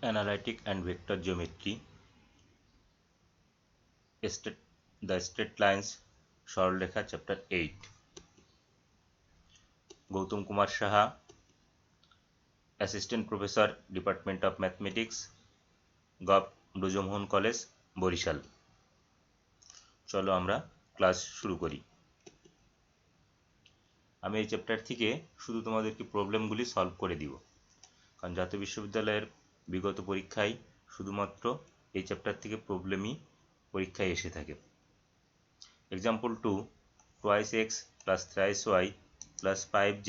Analytic and vector geometry, the straight lines, সরলরেখা, chapter 8. Gautam Kumar Saha, assistant professor, department of mathematics, gov Brajamohan college, Barishal. চলো আমরা class শুরু করি। আমি এই চ্যাপ্টার থেকে শুধু তোমাদেরকে প্রবলেমগুলি সলভ করে দিব, কারণ জাতীয় বিশ্ববিদ্যালয়ের বিগত পরীক্ষায় শুধুমাত্র এই চ্যাপ্টার থেকে প্রবলেমই পরীক্ষায় এসে থাকে। Example 2, twice x plus thrice y plus 5z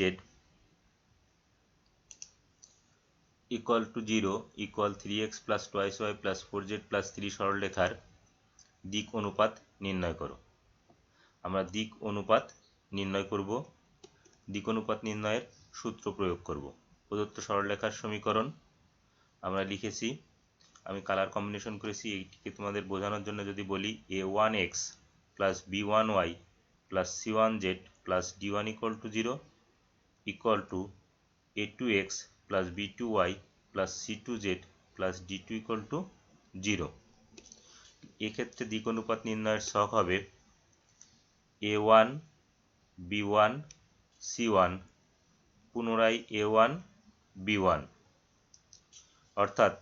equal to 0 equal 3x plus twice y plus 4z plus 3 সরলরেখার দিক অনুপাত নির্ণয় করো। আমরা দিক অনুপাত নির্ণয় করব। দিক অনুপাত নির্ণয়ের সূত্র প্রয়োগ করব। প্রদত্ত সরলরেখার সমীকরণ আমরা লিখেছি, আমি কালার কম্বিনেশন করেছি এইটিকে তোমাদের বোঝানোর জন্য। যদি বলি a1x plus b1y plus c1z plus d1 equal to 0 equal to a2x plus b2y plus c2z plus d2 equal to 0, এক্ষেত্রে দিক অনুপাত নির্ণয়ের ছক হবে a1 b1 c1 পুনরায় a1 b1, অর্থাৎ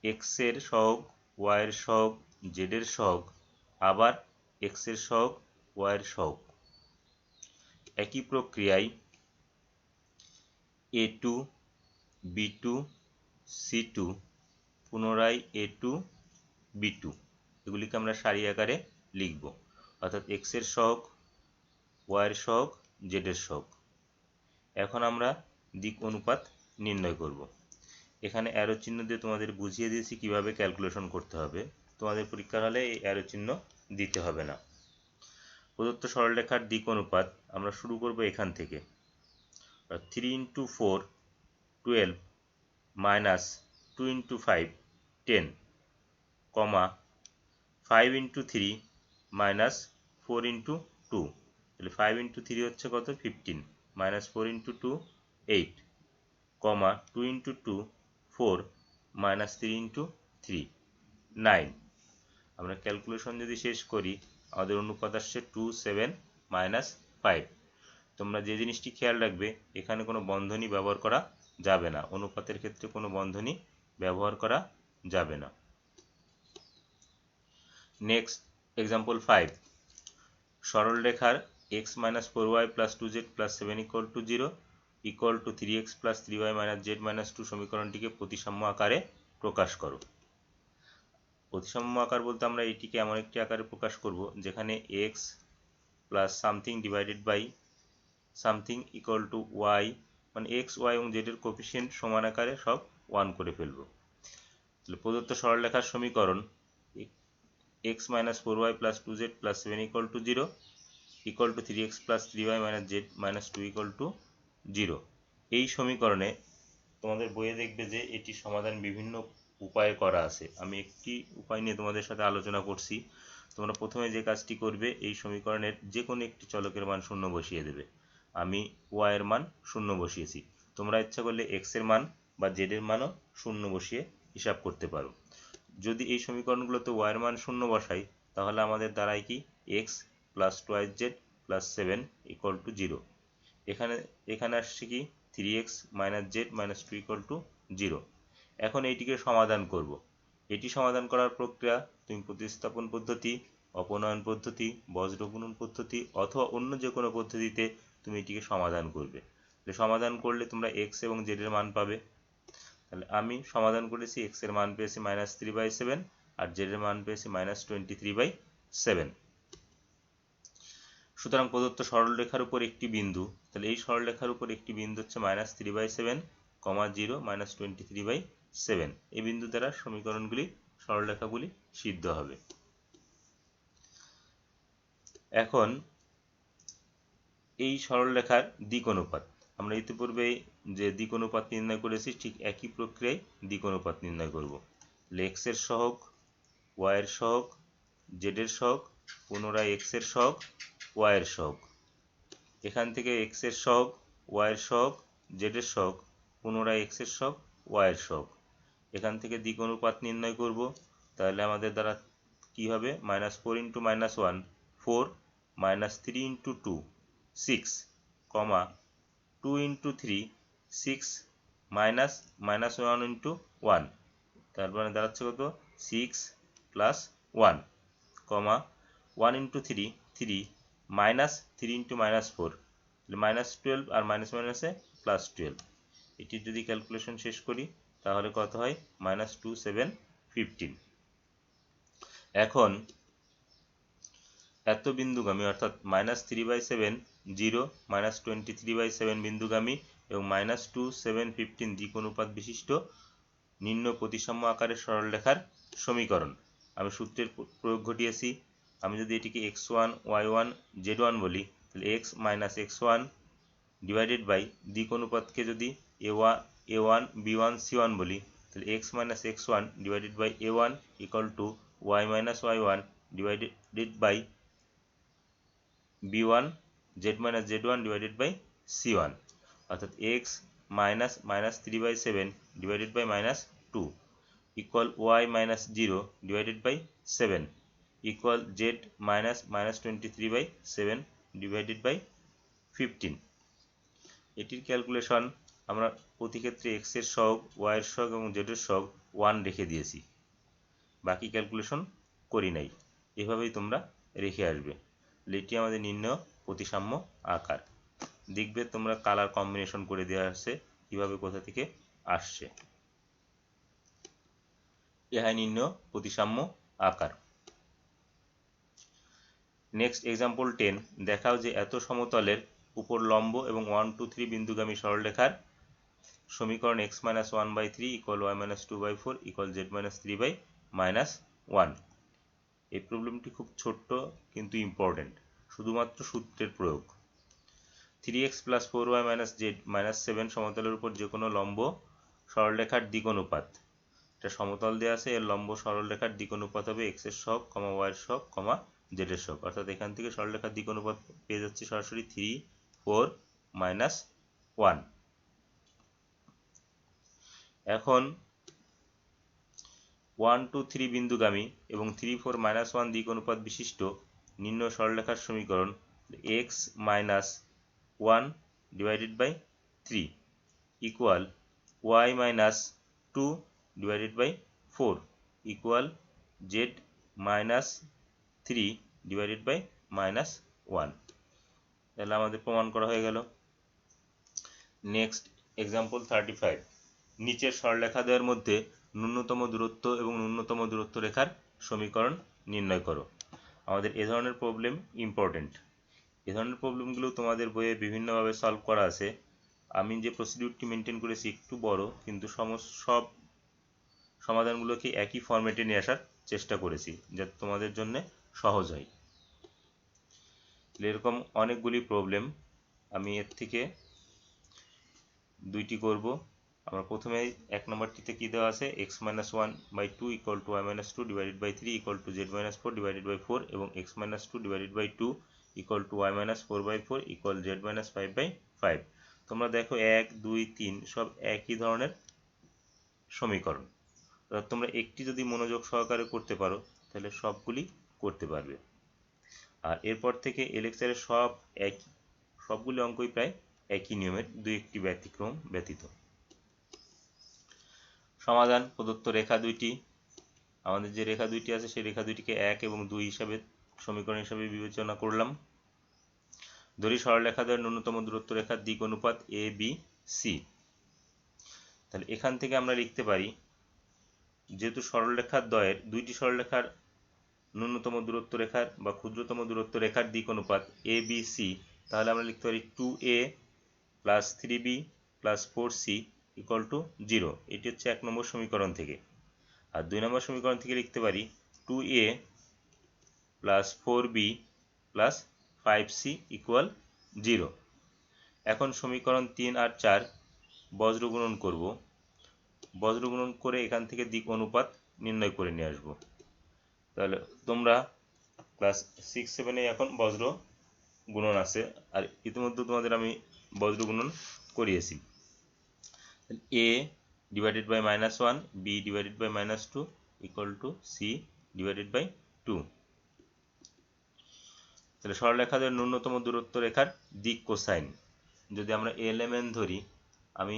x এর সহগ, y এর সহগ, z এর সহগ, আবার x এর সহগ, y এর সহগ। একই প্রক্রিয়ায় a2 b2 c2 পুনরায় a2 b2, এগুলিকে আমরা সারি আকারে লিখব, অর্থাৎ x এর সহগ, y এর সহগ, z এর সহগ। এখন আমরা দিক অনুপাত নির্ণয় করব। এখানে অ্যারো চিহ্ন দিয়ে তোমাদের বুঝিয়ে দিয়েছি কিভাবে ক্যালকুলেশন করতে হবে। তোমাদের পরীক্ষার হলে এই অ্যারো চিহ্ন দিতে হবে না। প্রদত্ত সরলরেখার দিক অনুপাত আমরা শুরু করব এখান থেকে। 3 into 4 12 minus 2 into 5 10, 5 into 3 minus 4 into 2, তাহলে 5 into 3 হচ্ছে কত? 15, minus 4 into 2 8, 2 into 2 4 minus 3 into 3 9। আমরা ক্যালকুলেশন যদি শেষ করি, আমাদের অনুপাত আসছে 2 7 minus 5। তোমরা যে জিনিসটি খেয়াল রাখবে, এখানে কোনো বন্ধনী ব্যবহার করা যাবে না। অনুপাতের ক্ষেত্রে কোনো বন্ধনী ব্যবহার করা যাবে না। নেক্সট এক্সাম্পল 5, সরলরেখার x minus 4y plus 2z plus 7 equal to 0 equal to 3x plus 3y minus z minus 2 সমীকরণটিকে প্রতিসাম্য আকারে প্রকাশ করো। প্রতিসাম্য আকার বলতে আমরা এটিকে এমন একটি আকারে প্রকাশ করব যেখানে x plus something divided by something equal to y, মানে x, y এবং z এর কোএফিসিয়েন্ট সমান আকারে সব 1 করে ফেলব। তাহলে প্রদত্ত সরলরেখার সমীকরণ x minus 4y plus 2z plus 7 equal to 0 equal to 3x plus 3y minus z minus 2 equal to 0। এই সমীকরণে তোমাদের বইয়ে দেখবে যে এটি সমাধান বিভিন্ন উপায়ে করা আছে। আমি একটি উপায় নিয়ে তোমাদের সাথে আলোচনা করছি। তোমরা প্রথমে যে কাজটি করবে, এই সমীকরণের যে কোনো একটি চলকের মান 0 বসিয়ে দেবে। আমি y এর মান 0 বসিয়েছি, তোমরা ইচ্ছা করলে x এর মান বা z এর মানও 0 বসিয়ে হিসাব করতে পারো। যদি এই সমীকরণগুলোতে y এর মান 0 বসাই, তাহলে আমাদের দাঁড়ায় কি x plus twice z plus 7 equal to 0। এখানে আসছে কি 3x minus z minus 2 equal to 0। এখন এইটিকে সমাধান করব। এটি সমাধান করার প্রক্রিয়া তুমি প্রতিস্থাপন পদ্ধতি, অপনয়ন পদ্ধতি, বজ্রগুণন পদ্ধতি অথবা অন্য যে কোনো পদ্ধতিতে তুমি এটিকে সমাধান করবে। সমাধান করলে তোমরা x এবং z এর মান পাবে। তাহলে আমি সমাধান করেছি, x এর মান পেয়েছি -3/7 আর z এর মান পেয়েছি -23/7। সুতরাং প্রদত্ত সরলরেখার উপর একটি বিন্দু, তাহলে এই সরলরেখার উপর একটি বিন্দু হচ্ছে -3/7, 0 -23/7। এই বিন্দু দ্বারা সমীকরণগুলি, সরলরেখাগুলি সিদ্ধ হবে। এখন এই সরলরেখার দিক অনুপাত আমরা ইতিপূর্বে যে দিক অনুপাত নির্ণয় করেছি, ঠিক একই প্রক্রিয়ায় দিক অনুপাত নির্ণয় করব। x এর সহগ, y এর সহগ, z এর সহগ, পুনরায় x এর সহগ, y এর সহগ। এখান থেকে x এর সহগ, y এর সহগ, z এর সহগ, পুনরায় x এর সহগ, y এর সহগ। এখান থেকে দিক অনুপাত নির্ণয় করব। তাহলে আমাদের দ্বারা কি হবে, -4 × -1 4, -3 × 2 6, 2 × 3 6, -1 × 1, তারপরে দাঁড়াচ্ছে কত 6 + 1, 1 × 3 3, -3 × -4 -12 আর মাইনাস মাইনাসে +12। এটি যদি ক্যালকুলেশন শেষ করি তাহলে কত হয়, -2 7 15। এখন এত বিন্দুগামী অর্থাৎ -3/7 0, -23/7 বিন্দুগামী এবং -2 7 15 দিক অনুপাত বিশিষ্ট নিম্ন প্রতিসাম্য আকারের সরলরেখার সমীকরণ। আমি সূত্রের প্রয়োগ ঘটিয়েছি। আমি যদি এটিকে x1 y1 z1 বলি, তাহলে x - x1 ডিভাইডেড বাই দিক অনুপাতকে যদি a1 b1 c1 বলি, তাহলে x - x1 divided by a1 = y - y1 divided by b1 z - z1 divided by c1, অর্থাৎ x -3/7 divided by -2 equal y - 0 divided by 7 equal z -23/7 divided by 15। এটির calculation আমরা প্রতি ক্ষেত্রে x এর সহগ, y এর সহগ এবং z এর সহগ 1 রেখে দিয়েছি, বাকি ক্যালকুলেশন করি নাই। এভাবেই তোমরা রেখে আসবে। এটি আমাদের নির্ণয় প্রতিসাম্য আকার। দেখবে তোমরা কালার কম্বিনেশন করে দেওয়া আছে কিভাবে কোথা থেকে আসছে। ইহাই নির্ণয় প্রতিসাম্য আকার। নেক্সট এক্সাম্পল 10, দেখাও যে এত সমতলের উপর লম্ব এবং 1 2 3 বিন্দুগামী সরলরেখার সমীকরণ x - 1/3 = y - 2/4 = z - 3/-1। এই প্রবলেমটি খুব ছোট্ট কিন্তু ইম্পর্টেন্ট, শুধুমাত্র সূত্রের প্রয়োগ। 3x + 4y - z - 7 সমতলের উপর যে কোনো লম্ব সরলরেখার দিক অনুপাত। এটা সমতল দেওয়া আছে, এর লম্ব সরলরেখার দিক অনুপাত হবে x এর সহগ, y এর সহগ, z এর সহগ। অর্থাৎ এখান থেকে সরলরেখার দিক অনুপাত পেয়ে যাচ্ছি সরাসরি 3 4 - 1। এখন 1 2 3 বিন্দুগামী এবং 3 4 - 1 দিক অনুপাত বিশিষ্ট নিম্ন সরলরেখার সমীকরণ x - 1 divided by 3 equal y - 2 divided by 4 equal z - 3 divided by -1। তাহলে আমাদের প্রমাণ করা হয়ে গেল। নেক্সট এক্সাম্পল 35, নিচের সরলরেখাদ্বয়ের মধ্যে ন্যূনতম দূরত্ব এবং ন্যূনতম দূরত্ব রেখার সমীকরণ নির্ণয় করো। আমাদের এ ধরনের প্রবলেম ইম্পর্টেন্ট। এ ধরনের প্রবলেমগুলো তোমাদের বইয়ে বিভিন্নভাবে সলভ করা আছে। আমি যে প্রসিডিউরটি মেনটেন করেছি একটু বড়, কিন্তু সব সমাধানগুলোকে একই ফরম্যাটে নিয়ে আসার চেষ্টা করেছি যাতে তোমাদের জন্য সহজ হয়। এরকম অনেকগুলি প্রবলেম, আমি এর থেকে দুইটি করব। আমরা প্রথমে 1 নম্বরটিতে কি দেওয়া আছে, x - 1/2 = y - 2 divided by 3 = z - 4 divided by 4 এবং x - 2 divided by 2 = y - 4/4 = z - 5/5। তোমরা দেখো 1 2 3 সব একই ধরনের সমীকরণ। তোমরা একটি যদি মনোযোগ সহকারে করতে পারো তাহলে সবগুলি করতে পারবে। আর এরপর থেকে এলএক্সআরের সবগুলি অঙ্কই প্রায় একই নিয়মের, দুই একটি ব্যতিক্রম ব্যতীত। সমাধান প্রদত্ত রেখা দুইটি। আমাদের যে রেখা দুইটি আছে সেই রেখা দুইটিকে 1 এবং 2 হিসাবে সমীকরণ হিসাবে বিবেচনা করলাম। ধরি সরলরেখাদ্বয়ের ন্যূনতম দূরত্ব রেখার দিক অনুপাত a b c। তাহলে এখান থেকে আমরা লিখতে পারি, যেহেতু সরলরেখাদ্বয়ের দুইটি সরলরেখার ন্যূনতম দূরত্ব রেখার বা ক্ষুদ্রতম দূরত্ব রেখার দিক অনুপাত a b c, তাহলে আমরা লিখতে পারি 2a + 3b + 4c = 0। এটি হচ্ছে 1 নম্বর সমীকরণ থেকে। আর 2 নম্বর সমীকরণ থেকে লিখতে পারি 2a + 4b + 5c = 0। এখন সমীকরণ 3 আর 4 বজ্রগুণন করব। বজ্রগুণন করে এখান থেকে দিক অনুপাত নির্ণয় করে নিয়ে আসব। তাহলে তোমরা ক্লাস 6 7 এখন বজ্র গুণন আছে, আর ইতিমধ্যে তোমাদের আমি বজ্র গুণন করিয়েছি। a divided by -1, b divided by -2 equal to c divided by 2। তাহলে সরলরেখাদের ন্যূনতম দূরত্ব রেখার দিক কোসাইন যদি আমরা এলএমএন ধরি, আমি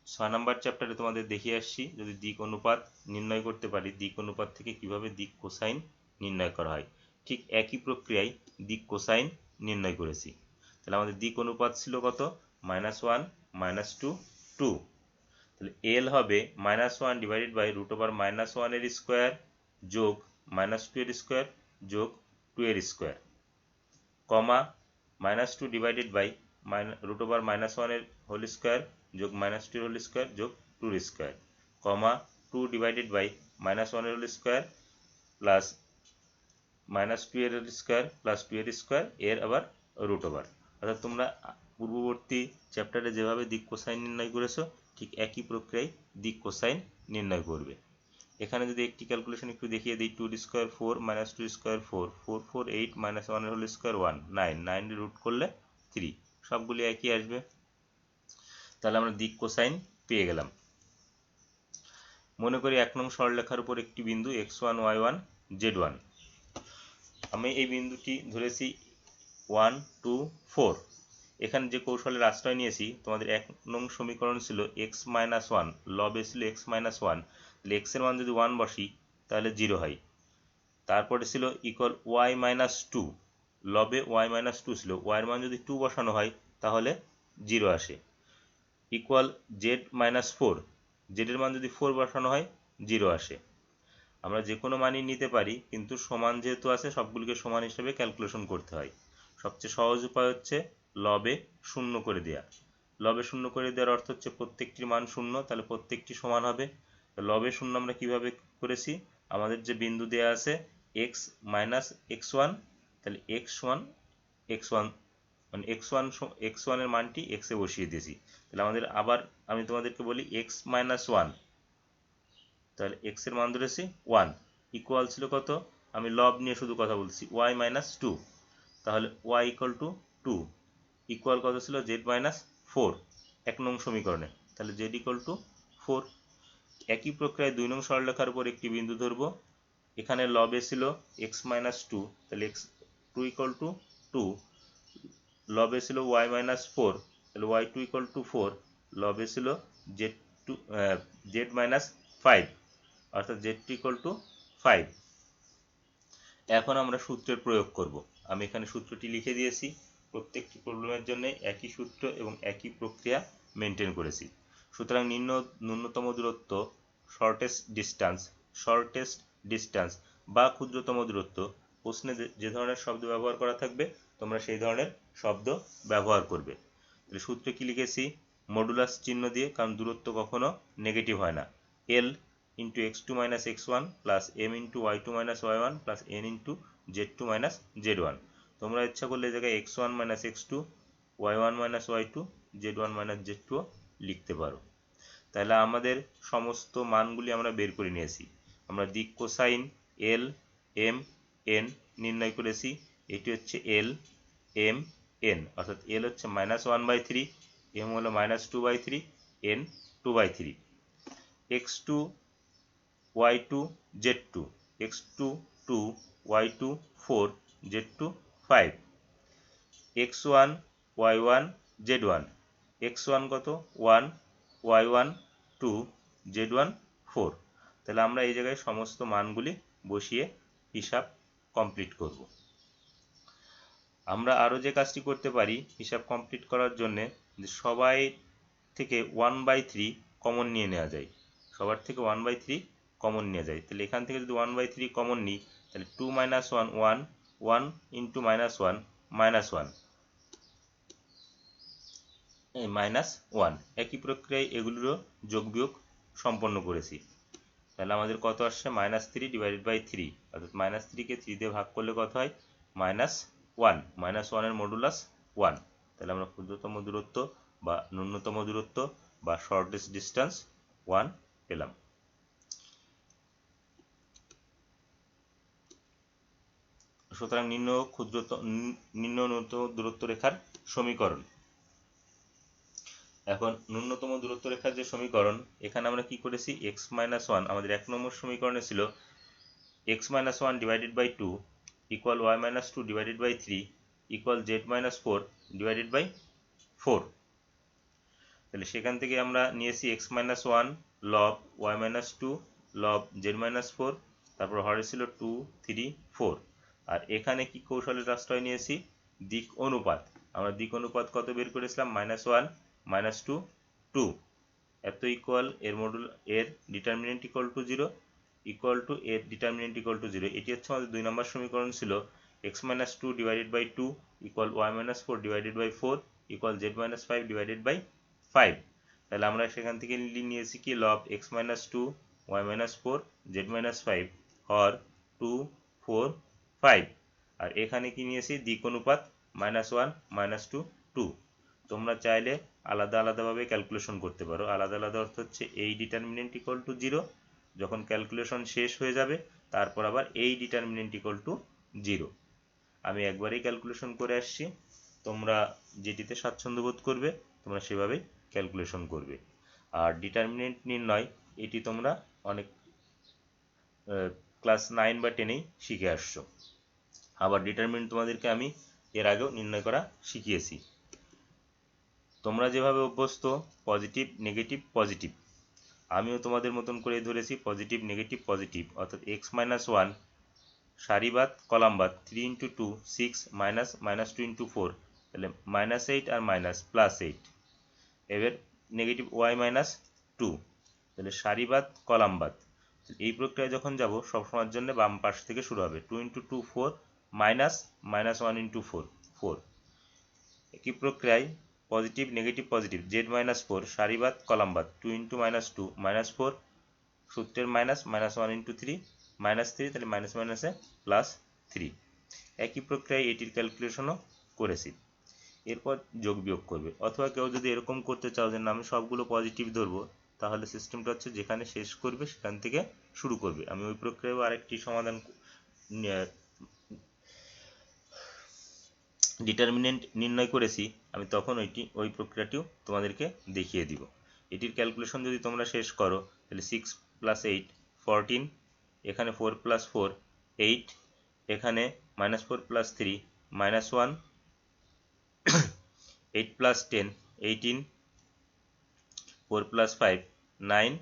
6 নম্বর চ্যাপ্টারে তোমাদের দেখিয়ে আসছি যদি দিক অনুপাত নির্ণয় করতে পারি, দিক অনুপাত থেকে কিভাবে দিক কোসাইন নির্ণয় করা হয়, ঠিক একই প্রক্রিয়ায় দিক কোসাইন নির্ণয় করেছি। তাহলে আমাদের দিক অনুপাত ছিল কত? -1 -2 2। তাহলে এল হবে -1 ডিভাইডেড বাই √1 এর স্কোয়ার যোগ -2 এর স্কোয়ার যোগ 2 এর স্কোয়ার, কমা -2 ডিভাইডেড বাই √1 এর হোল স্কোয়ার যোগ -2 এর হোল স্কোয়ার যোগ 2 এর স্কোয়ার, কমা 2 ডিভাইডেড বাই -1 এর হোল স্কোয়ার প্লাস -2 এর হোল স্কোয়ার প্লাস 2 এর স্কোয়ার এর আবার √। অর্থাৎ তোমরা পূর্ববর্তী চ্যাপ্টারে যেভাবে দিক কোসাইন নির্ণয় করেছো ঠিক একই প্রক্রিয়ায় দিক কোসাইন নির্ণয় করবে। এখানে যদি একটি ক্যালকুলেশন একটু দেখিয়ে দিই, 2 স্কোয়ার 4 -2 স্কোয়ার 4 4 4 8 -1 এর হোল স্কোয়ার 1 9 9 রুট করলে 3, সবগুলি একই আসবে। তাহলে আমরা দিক কোসাইন পেয়ে গেলাম। মনে করি 1 নং সরলরেখার উপর একটি বিন্দু x1 y1 z1। আমি এই বিন্দুটি ধরেছি 1 2 4। এখানে যে কৌশলের আশ্রয় নিয়েছি, তোমাদের 1 নং সমীকরণ ছিল x - 1, লবে ছিল x - 1, তাহলে x এর মান যদি 1 বসি তাহলে 0 হয়। তারপরে ছিল ইকুয়াল y - 2, লবে y - 2 ছিল, y এর মান যদি 2 বসানো হয় তাহলে 0 আসে। ইকুয়াল z - 4, z এর মান যদি 4 বসানো হয় 0 আসে। আমরা যে কোনো মানই নিতে পারি, কিন্তু সমান যেহেতু আছে সবগুলিকে সমান হিসেবে ক্যালকুলেশন করতে হয়। সবচেয়ে সহজ উপায় হচ্ছে লবে 0 করে দেওয়া। লবে 0 করে দেওয়ার অর্থ হচ্ছে প্রত্যেকটির মান 0, তাহলে প্রত্যেকটি সমান হবে। লবে 0 আমরা কিভাবে করেছি, আমাদের যে বিন্দু দেওয়া আছে x - x1, তাহলে x সমান x1 মানে x1 এর মানটি x এ বসিয়ে দিয়েছি। তাহলে আমাদের আবার আমি তোমাদেরকে বলি x - 1, তাহলে x এর মান ধরেছি 1, ইকুয়াল ছিল কত, আমি লব নিয়ে শুধু কথা বলছি y - 2, তাহলে y ইকুয়াল টু 2, ইকুয়াল কত ছিল z - 4 1 নং সমীকরণে, তাহলে z ইকুয়াল টু 4। একই প্রক্রিয়ায় 2 নং সরলরেখার উপর একটি বিন্দু ধরব, এখানে লবে ছিল x - 2, তাহলে x2 ইকুয়াল টু 2, লবে ছিল y - 4, তাহলে y2 ইকুয়াল টু 4, লবে ছিল z 5, অর্থাৎ z2 ইকুয়াল টু 5। এখন আমরা সূত্রের প্রয়োগ করব। আমি এখানে সূত্রটি লিখে দিয়েছি, প্রত্যেকটি প্রবলেমের জন্য একই সূত্র এবং একই প্রক্রিয়া মেনটেন করেছি। সুতরাং ন্যূনতম দূরত্ব শর্টেস্ট ডিস্টেন্স বা ক্ষুদ্রতম দূরত্ব, প্রশ্নে যে ধরনের শব্দ ব্যবহার করা থাকবে তোমরা সেই ধরনের শব্দ ব্যবহার করবে। তাহলে সূত্রে কি লিখেছি, মডুলাস চিহ্ন দিয়ে, কারণ দূরত্ব কখনো নেগেটিভ হয় না। l into x2 minus x1 plus m into y2 minus y1 plus n into z2 minus z1। তোমরা ইচ্ছা করলে এই জায়গায় x1 minus x2, y1 minus y2, z1 minus z2 লিখতে পারো। তাহলে আমাদের সমস্ত মানগুলি আমরা বের করে নিয়েছি। আমরা দিক কোসাইন l m n নির্ণয় করেছি। এটি হচ্ছে l m n, অর্থাৎ l হচ্ছে -1/3, m হলো -2/3, n 2/3। x2 y2 z2, x2 2, y2 4, z2 5, x1 y1 z1, x1 কত 1, y1 2, z1 4। তাহলে আমরা এই জায়গায় সমস্ত মানগুলি বসিয়ে হিসাব কমপ্লিট করব। আমরা আরও যে কাজটি করতে পারি হিসাব কমপ্লিট করার জন্য, যে সবাই থেকে 1/3 কমন নিয়ে নেওয়া যায়, সবার থেকে 1/3 কমন নিয়ে যায়। তাহলে এখান থেকে যদি 1/3 কমন নিই তাহলে 2 - 1 1, 1 into -1 -1 -1। একই প্রক্রিয়ায় এগুলোরও যোগ বিয়োগ সম্পন্ন করেছি। তাহলে আমাদের কত আসছে, -3 ডিভাইডেড বাই 3, অর্থাৎ -3কে 3 দিয়ে ভাগ করলে কত হয়, -1, -1 এর মডুলাস 1। তাহলে আমরা ক্ষুদ্রতম দূরত্ব বা ন্যূনতম দূরত্ব বা শর্টেস্ট ডিস্টেন্স 1 পেলাম। সুতরাং নিম্ন ন্যূনতম দূরত্ব রেখার সমীকরণ। এখন ন্যূনতম দূরত্ব রেখার যে সমীকরণ, এখানে আমরা কি করেছি, এক্স মাইনাস ওয়ান আমাদের 1 নম্বর সমীকরণে ছিল x minus one divided by 2 equal y minus 2 divided by 3 equal z minus 4 divided by 4। তাহলে সেখান থেকে আমরা নিয়েছি এক্স মাইনাস ওয়ান লব ওয়াই মাইনাস 2 লব জেড মাইনাস 4, তারপর হরে ছিল 2 3 4। আর এখানে কি কৌশলের আশ্রয় নিয়েছি, দিক অনুপাত। আমরা দিক অনুপাত কত বের করেছিলাম, মাইনাস ওয়ান মাইনাস 2 2, এত ইকুয়াল এর মডুল এর determinant equal to 0 equal to এর ডিটারমিনেন্ট ইকুয়াল টু 0। এটি হচ্ছে আমাদের 2 নম্বর সমীকরণ ছিল x minus 2 divided by 2 equal y minus 4 divided by 4 equal z minus 5 divided by 5। তাহলে আমরা সেখান থেকে নিয়েছি কি লব x minus 2 y minus 4 z minus 5 হর 2 4 5। আর এখানে কি নিয়েছি, দিক অনুপাত মাইনাস ওয়ান মাইনাস 2 2। তোমরা চাইলে আলাদা আলাদাভাবে ক্যালকুলেশন করতে পারো। আলাদা আলাদা অর্থ হচ্ছে এই ডিটারমিনেন্ট ইকুয়াল টু 0, যখন ক্যালকুলেশন শেষ হয়ে যাবে তারপর আবার এই ডিটারমিনেন্ট ইকুয়াল টু 0। আমি একবারেই ক্যালকুলেশন করে আসছি, তোমরা যেটিতে স্বাচ্ছন্দ্য বোধ করবে তোমরা সেভাবেই ক্যালকুলেশন করবে। আর ডিটারমিনেন্ট নির্ণয় এটি তোমরা অনেক ক্লাস 9 বা 10-এই শিখে আসছো। আবার ডিটারমিনেন্ট তোমাদেরকে আমি এর আগেও নির্ণয় করা শিখিয়েছি। তোমরা যেভাবে অভ্যস্ত পজিটিভ নেগেটিভ পজিটিভ, আমিও তোমাদের মতন করে ধরেছি পজিটিভ নেগেটিভ পজিটিভ, অর্থাৎ এক্স মাইনাস ওয়ান সারিবাদ কলামবাদ 3 ইন্টু 2 6 মাইনাস মাইনাস 2 ইন্টু 4, তাহলে মাইনাস 8 আর মাইনাস প্লাস 8। এবার নেগেটিভ ওয়াই মাইনাস 2, তাহলে সারিবাদ কলামবাদ। এই প্রক্রিয়ায় যখন যাব সবসময়ের জন্য বাম পাশ থেকে শুরু হবে, 2 ইন্টু 2 4 মাইনাস মাইনাস 1 ইন্টু 4 4। একই প্রক্রিয়ায় positive negative positive Z minus 4 সারিবাদ কলামবাদ 2 into minus 2 minus 4, সূত্রের মাইনাস মাইনাস 1 ইন্টু 3 মাইনাস 3, তাহলে মাইনাস মাইনাসে প্লাস 3। একই প্রক্রিয়ায় এটির ক্যালকুলেশনও করেছি। এরপর যোগ বিয়োগ করবে, অথবা কেউ যদি এরকম করতে চাও যে না আমি সবগুলো পজিটিভ ধরবো, তাহলে সিস্টেমটা হচ্ছে যেখানে শেষ করবে সেখান থেকে শুরু করবে। আমি ওই প্রক্রিয়ায় আরেকটি সমাধান ডিটারমিনেন্ট নির্ণয় করেছি, আমি তখন ওই প্রক্রিয়াটিও তোমাদেরকে দেখিয়ে দিব। এটির ক্যালকুলেশন যদি তোমরা শেষ করো তাহলে 6 প্লাস 8 14, এখানে 4 প্লাস 4 8, এখানে minus 4 plus 3 minus 1, 8 plus 10 18, 4 plus 5 9,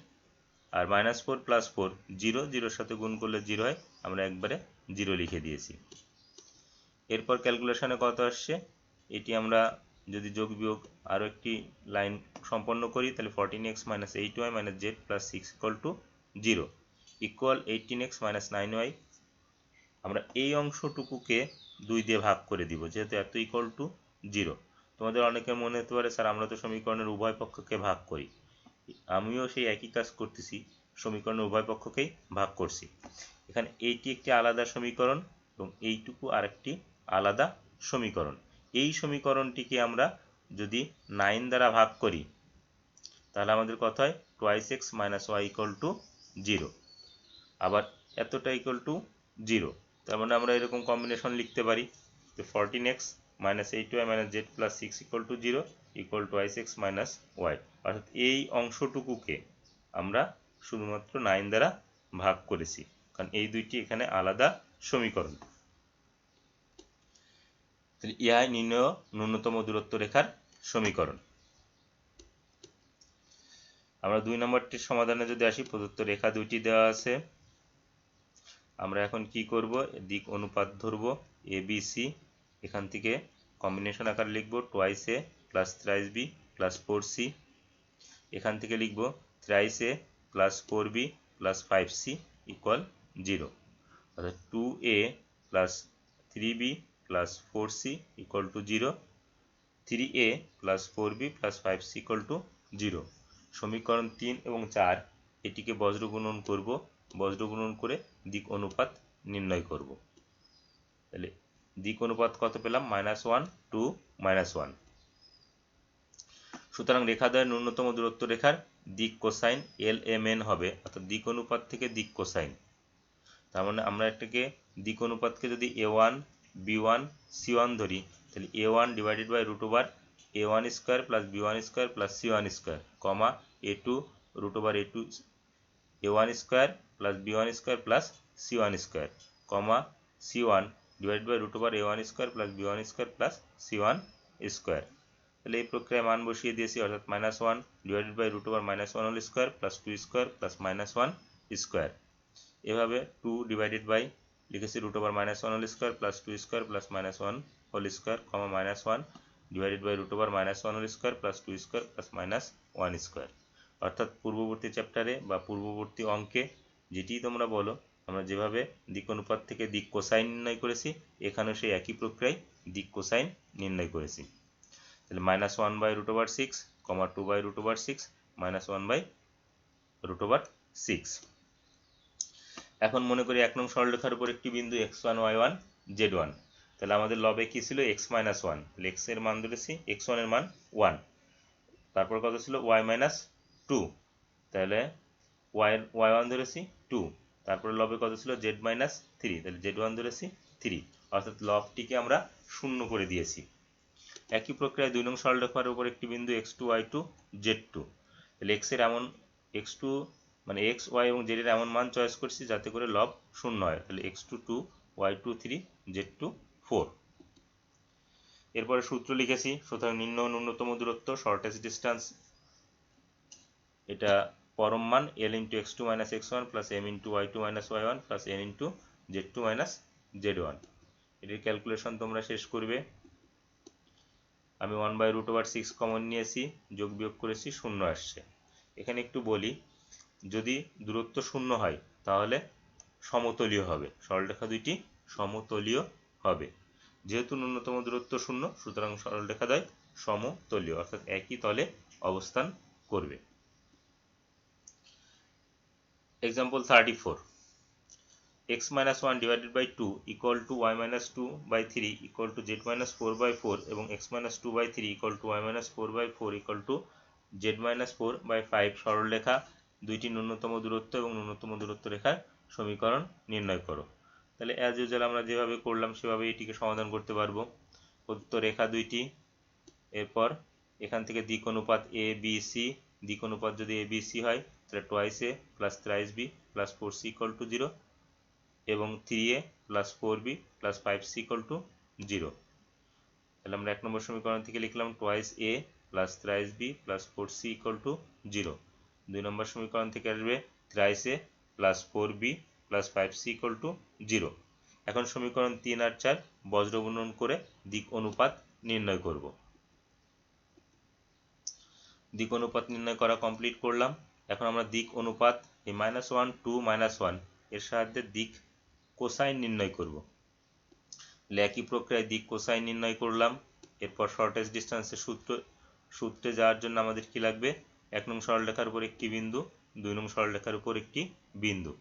আর মাইনাস 4 প্লাস 4 0, 0-এর সাথে গুণ করলে 0 হয়, আমরা একবারে 0 লিখে দিয়েছি। এরপর ক্যালকুলেশনে কত আসছে, এটি আমরা যদি যোগ বিয়োগ আরও একটি লাইন সম্পন্ন করি তাহলে 14x minus 8y minus z plus 6 equal to 0 equal 18x minus 9y। আমরা এই অংশটুকুকে 2 দিয়ে ভাগ করে দিব, যেহেতু এত ইকুয়াল টু 0। তোমাদের অনেকের মনে হতে পারে স্যার আমরা তো সমীকরণের উভয় পক্ষকে ভাগ করি। আমিও সেই একই কাজ করতেছি, সমীকরণের উভয় পক্ষকেই ভাগ করছি। এখানে এইটি একটি আলাদা সমীকরণ এবং এইটুকু আরেকটি আলাদা সমীকরণ। এই সমীকরণটিকে আমরা যদি 9 দ্বারা ভাগ করি তাহলে আমাদের কত হয়, 2x minus Y equal to 0, আবার এতটা ইকুয়াল টু 0। তার মানে আমরা এরকম কম্বিনেশন লিখতে পারি যে 14x minus 8y minus z plus 6 equal to 0 equal to 2x minus y. অর্থাৎ এই অংশটুকুকে আমরা শুধুমাত্র 9 দ্বারা ভাগ করেছি, কারণ এই দুইটি এখানে আলাদা সমীকরণ। ইহাই নির্ণয় ন্যূনতম দূরত্ব রেখার সমীকরণ। আমরা 2 নম্বরটির সমাধানে যদি আসি, প্রদত্ত রেখা দুইটি দেওয়া আছে। আমরা এখন কি করব, দিক অনুপাত ধরব ABC, এখান থেকে কম্বিনেশন আকার লিখব 2a plus 3b plus 4c, এখান থেকে লিখব 3a plus 4b plus 5c equal 0, অর্থাৎ 2a plus 3b plus 4c equal to 0, 3a plus 4b plus 5c equal to 0। সমীকরণ 3 এবং 4 এটিকে বজ্র গুণন করব, বজ্র গুণন করে দিক অনুপাত নির্ণয় করব। তাহলে দিক অনুপাত কত পেলাম, -1 2 -1। সুতরাং রেখাদ্বয়ের ন্যূনতম দূরত্ব রেখার দিক কোসাইন LMN হবে, অর্থাৎ দিক অনুপাত থেকে দিক কোসাইন। তার মানে আমরা এটাকে দিক অনুপাতকে যদি A1 B1 C1 ধরি তাহলে A1 divided by √/, a1 square plus b1 square plus c1 square comma a2 root over a2 a1 square plus b1 square plus c1 square comma c1 divide by root over a1 square plus b1 square plus c1 square. তাহলে এই প্রক্রিয়ায় মান বসিয়ে দিয়েছি, অর্থাৎ -1 divided by root over -1 whole square plus 2 square plus -1 square. এভাবে 2 divided by লিখেছি root over -1 whole square plus 2 square plus -1 whole square comma -1 divided by root over -1 whole square plus 2 square plus -1 square. অর্থাৎ পূর্ববর্তী চ্যাপ্টারে বা পূর্ববর্তী অঙ্কে যেটিই তোমরা বলো, আমরা যেভাবে দিক অনুপাত থেকে দিক কোসাইন নির্ণয় করেছি, এখানেও সেই একই প্রক্রিয়ায় দিক কোসাইন নির্ণয় করেছি। তাহলে -1 by root over 6 comma 2 by root over 6 -1 by root over 6। এখন মনে করি 1 নং সরলরেখার উপর একটি বিন্দু x1 y1 z1। তাহলে আমাদের লবে কি ছিল x - 1, তাহলে x এর মান ধরেছি x1 এর মান 1, তারপর কত ছিল y - 2, তাহলে y1 ধরেছি 2, তারপরে লবে কত ছিল z - 3, তাহলে z1 ধরেছি 3, অর্থাৎ লবটিকে আমরা শূন্য করে দিয়েছি। একই প্রক্রিয়ায় 2 নং সরলরেখার উপর একটি বিন্দু x2 y2 z2। তাহলে x এর এমন x2 মানে x y এবং z এর এমন মান চয়েস করছি যাতে করে লব শূন্য হয়। তাহলে x2 2 y2 3 z2 4। এরপরে সূত্র লিখেছি, সুতরাং নির্ণয় ন্যূনতম দূরত্ব শর্টেস্ট ডিস্টেন্স, এটা পরম মান l × x2 - x1 plus m × y2 - y1 plus n × z2 - z1। এটির ক্যালকুলেশন তোমরা শেষ করবে। আমি 1 বাই রুট ওভার 6 কমন নিয়েছি, যোগ বিয়োগ করেছি, শূন্য আসছে। এখানে একটু বলি, যদি দূরত্ব শূন্য হয় তাহলে সমতলীয় হবে, সরলরেখা দুইটি সমতলীয় হবে। যেহেতু ন্যূনতম দূরত্ব শূন্য, সুতরাং সরলরেখা দ্বয় সমতলীয়, অর্থাৎ একই তলে অবস্থান করবে। Example 34, x - 1 divided by 2 equal to y - 2 by 3 equal to z - 4 by 4 এবং x - 2 by 3 equal to y - 4 by 4 equal to z - 4 by 5 সরলরেখা দুইটি ন্যূনতম দূরত্ব এবং ন্যূনতম দূরত্ব রেখার সমীকরণ নির্ণয় করো। তাহলে অ্যাজ ইউজুয়াল আমরা যেভাবে করলাম সেভাবে এটিকে সমাধান করতে পারবো। প্রদত্ত রেখা দুইটি, এরপর এখান থেকে দিক অনুপাত এ বি সি, দিক অনুপাত যদি এ বি সি হয় তাহলে twice a plus thrice b plus 4c equal to 0 এবং 3a plus 4b plus 5c equal to 0। তাহলে আমরা 1 নম্বর সমীকরণ থেকে লিখলাম twice a plus thrice b plus 4c equal to 0। 2 number সমীকরণ থেকে আসবে thrice a plus 4b plus 5c equal to 0। এখন সমীকরণ 3 আর 4 বজ্র গুণন করে দিক অনুপাত নির্ণয় করব। দিক অনুপাত নির্ণয় করা কমপ্লিট করলাম। এখন আমরা দিক অনুপাত এই -1 2 -1 এর সাহায্যে দিক কোসাইন নির্ণয় করব। একই প্রক্রিয়ায় দিক কোসাইন নির্ণয় করলাম। এরপর শর্টেস্ট ডিস্টেন্সের সূত্রে যাওয়ার জন্য আমাদের কি লাগবে, 1 নং সরলরেখার উপর একটি বিন্দু, 2 নং সরলরেখার উপর একটি বিন্দু।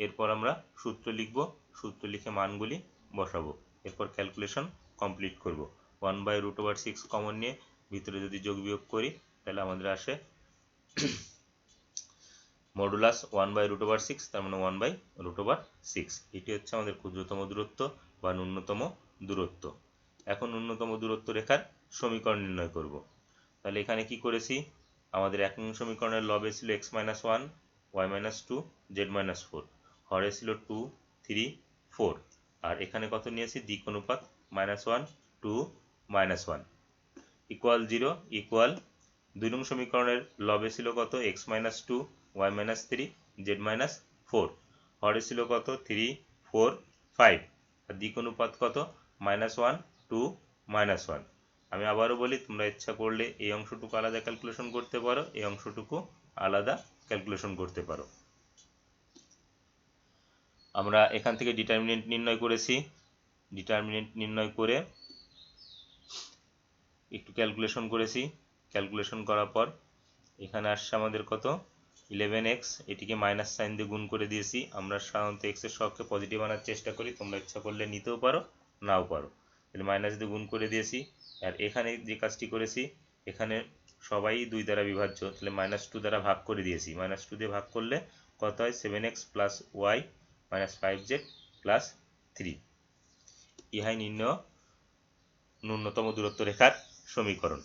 এরপর আমরা সূত্র লিখব, সূত্র লিখে মানগুলি বসাবো, এরপর ক্যালকুলেশন কমপ্লিট করব। 1 বাই রুট ওভার 6 কমন নিয়ে ভিতরে যদি যোগ বিয়োগ করি তাহলে আমাদের আসে মডুলাস 1 বাই রুট ওভার 6, তার মানে 1 বাই রুট ওভার 6। এটি হচ্ছে আমাদের ক্ষুদ্রতম দূরত্ব বা ন্যূনতম দূরত্ব। এখন ন্যূনতম দূরত্ব রেখার সমীকরণ নির্ণয় করব। তাহলে এখানে কি করেছি, আমাদের 1 নং সমীকরণের লবে ছিল x - 1 y - 2 z - 4, হরে ছিল 2 3 4, আর এখানে কত নিয়েছি, দিক অনুপাত -1 2 -1 ইকুয়াল 0 ইকুয়াল 2 নং সমীকরণের লবে ছিল কত, x - 2 y - 3 z - 4, হরে ছিল কত 3 4 5, আর দিক অনুপাত কত -1 2 -1। আমি আবারও বলি, তোমরা ইচ্ছা করলে এই অংশটুকু আলাদা ক্যালকুলেশন করতে পারো, এই অংশটুকু আলাদা ক্যালকুলেশন করতে পারো। আমরা এখান থেকে ডিটারমিনেন্ট নির্ণয় করেছি, ডিটারমিনেন্ট নির্ণয় করে একটু ক্যালকুলেশন করেছি। ক্যালকুলেশন করার পর এখানে আসছে আমাদের কত 11x, এটিকে মাইনাস সাইন দিয়ে গুণ করে দিয়েছি। আমরা সাধারণত x এর সহগকে পজিটিভ আনার চেষ্টা করি, তোমরা ইচ্ছা করলে নিতেও পারো নাও পারো। তাহলে মাইনাস দিয়ে গুণ করে দিয়েছি। আর এখানে যে কাজটি করেছি, এখানে সবাই 2 দ্বারা বিভাজ্য, তাহলে -2 দ্বারা ভাগ করে দিয়েছি। -2 দিয়ে ভাগ করলে কত হয়, 7x plus y minus 5z plus 3। ইহাই নির্ণয় ন্যূনতম দূরত্ব রেখার সমীকরণ।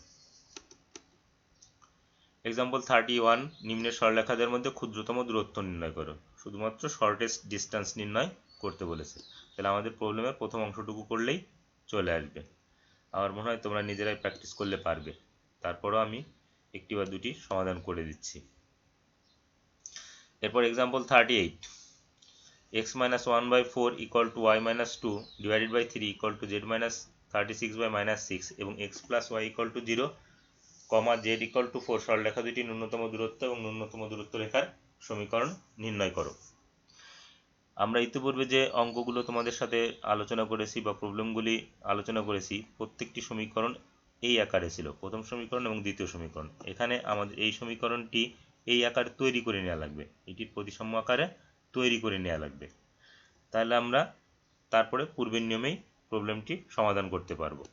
এক্সাম্পল 31, নিম্নের সরলরেখাদের মধ্যে ক্ষুদ্রতম দূরত্ব নির্ণয় করো। শুধুমাত্র শর্টেস্ট ডিস্টেন্স নির্ণয় করতে বলেছে। তাহলে আমাদের প্রবলেমের প্রথম অংশটুকু করলেই চলে আসবে। আমার মনে হয় তোমরা নিজেরাই প্র্যাকটিস করলে পারবে। তারপরও আমি একটি বা দুটি সমাধান করে দিচ্ছি। এরপর example 38, x minus 1 by 4 equal to y minus 2 divided by 3 equal to z minus 36 by minus 6 এবং x plus y equal to 0, z equal to 4 সরলরেখা দুটি ন্যূনতম দূরত্ব এবং ন্যূনতম দূরত্ব রেখার সমীকরণ নির্ণয় করো। আমরা ইতিপূর্বে যে অঙ্কগুলো তোমাদের সাথে আলোচনা করেছি বা প্রবলেমগুলি আলোচনা করেছি, প্রত্যেকটি সমীকরণ এই আকারে ছিল, প্রথম সমীকরণ এবং দ্বিতীয় সমীকরণ। এখানে আমাদের এই সমীকরণটি এই আকারে তৈরি করে নেওয়া লাগবে, এটির প্রতিসাম্য আকারে তৈরি করে নেওয়া লাগবে। তাহলে আমরা তারপরে পূর্বের নিয়মেই প্রবলেমটি সমাধান করতে পারবো।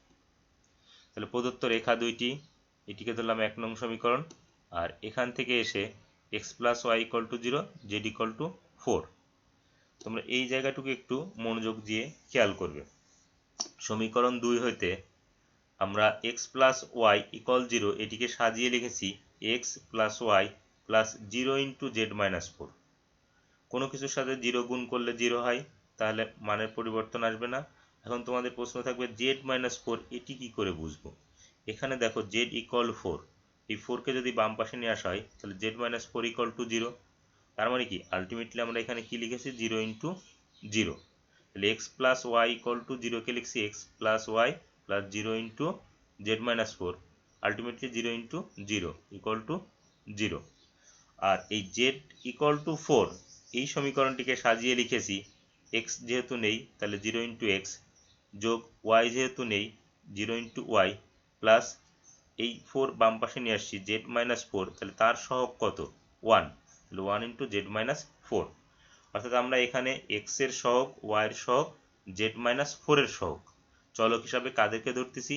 তাহলে প্রদত্ত রেখা দুইটি, এটিকে ধরলাম 1 নং সমীকরণ, আর এখান থেকে এসে x plus y equal to 0, z equal to 4। তোমরা এই জায়গাটুকু একটু মনোযোগ দিয়ে খেয়াল করবে। সমীকরণ 2 হইতে আমরা x plus y equal 0 এটিকে সাজিয়ে লিখেছি x plus y plus 0 into z minus 4। কোনো কিছুর সাথে 0 গুণ করলে 0 হয়, তাহলে মানের পরিবর্তন আসবে না। এখন তোমাদের প্রশ্ন থাকবে z minus 4 এটি কি করে বুঝবো? এখানে দেখো z equal 4, এই 4কে যদি বাম পাশে নিয়ে আসা হয় তাহলে z minus 4 equal to 0। তার মানে কি আলটিমেটলি আমরা এখানে কি লিখেছি 0 into 0। তাহলে x plus y equal to 0 কে লিখছি x plus y plus 0 into z minus 4, ultimately 0 into 0 equal to 0। আর এই z equal to 4 এই সমীকরণটিকে সাজিয়ে লিখেছি x যেহেতু নেই তাহলে 0 into x যোগ y যেহেতু নেই 0 into y প্লাস এই 4 বাম পাশে নিয়ে আসছি z minus 4, তাহলে তার সহগ কত 1, তাহলে 1 into z minus 4। অর্থাৎ আমরা এখানে x এর সহগ, y এর সহগ, z minus 4 এর সহগ চলক হিসাবে কাদেরকে ধরতেছি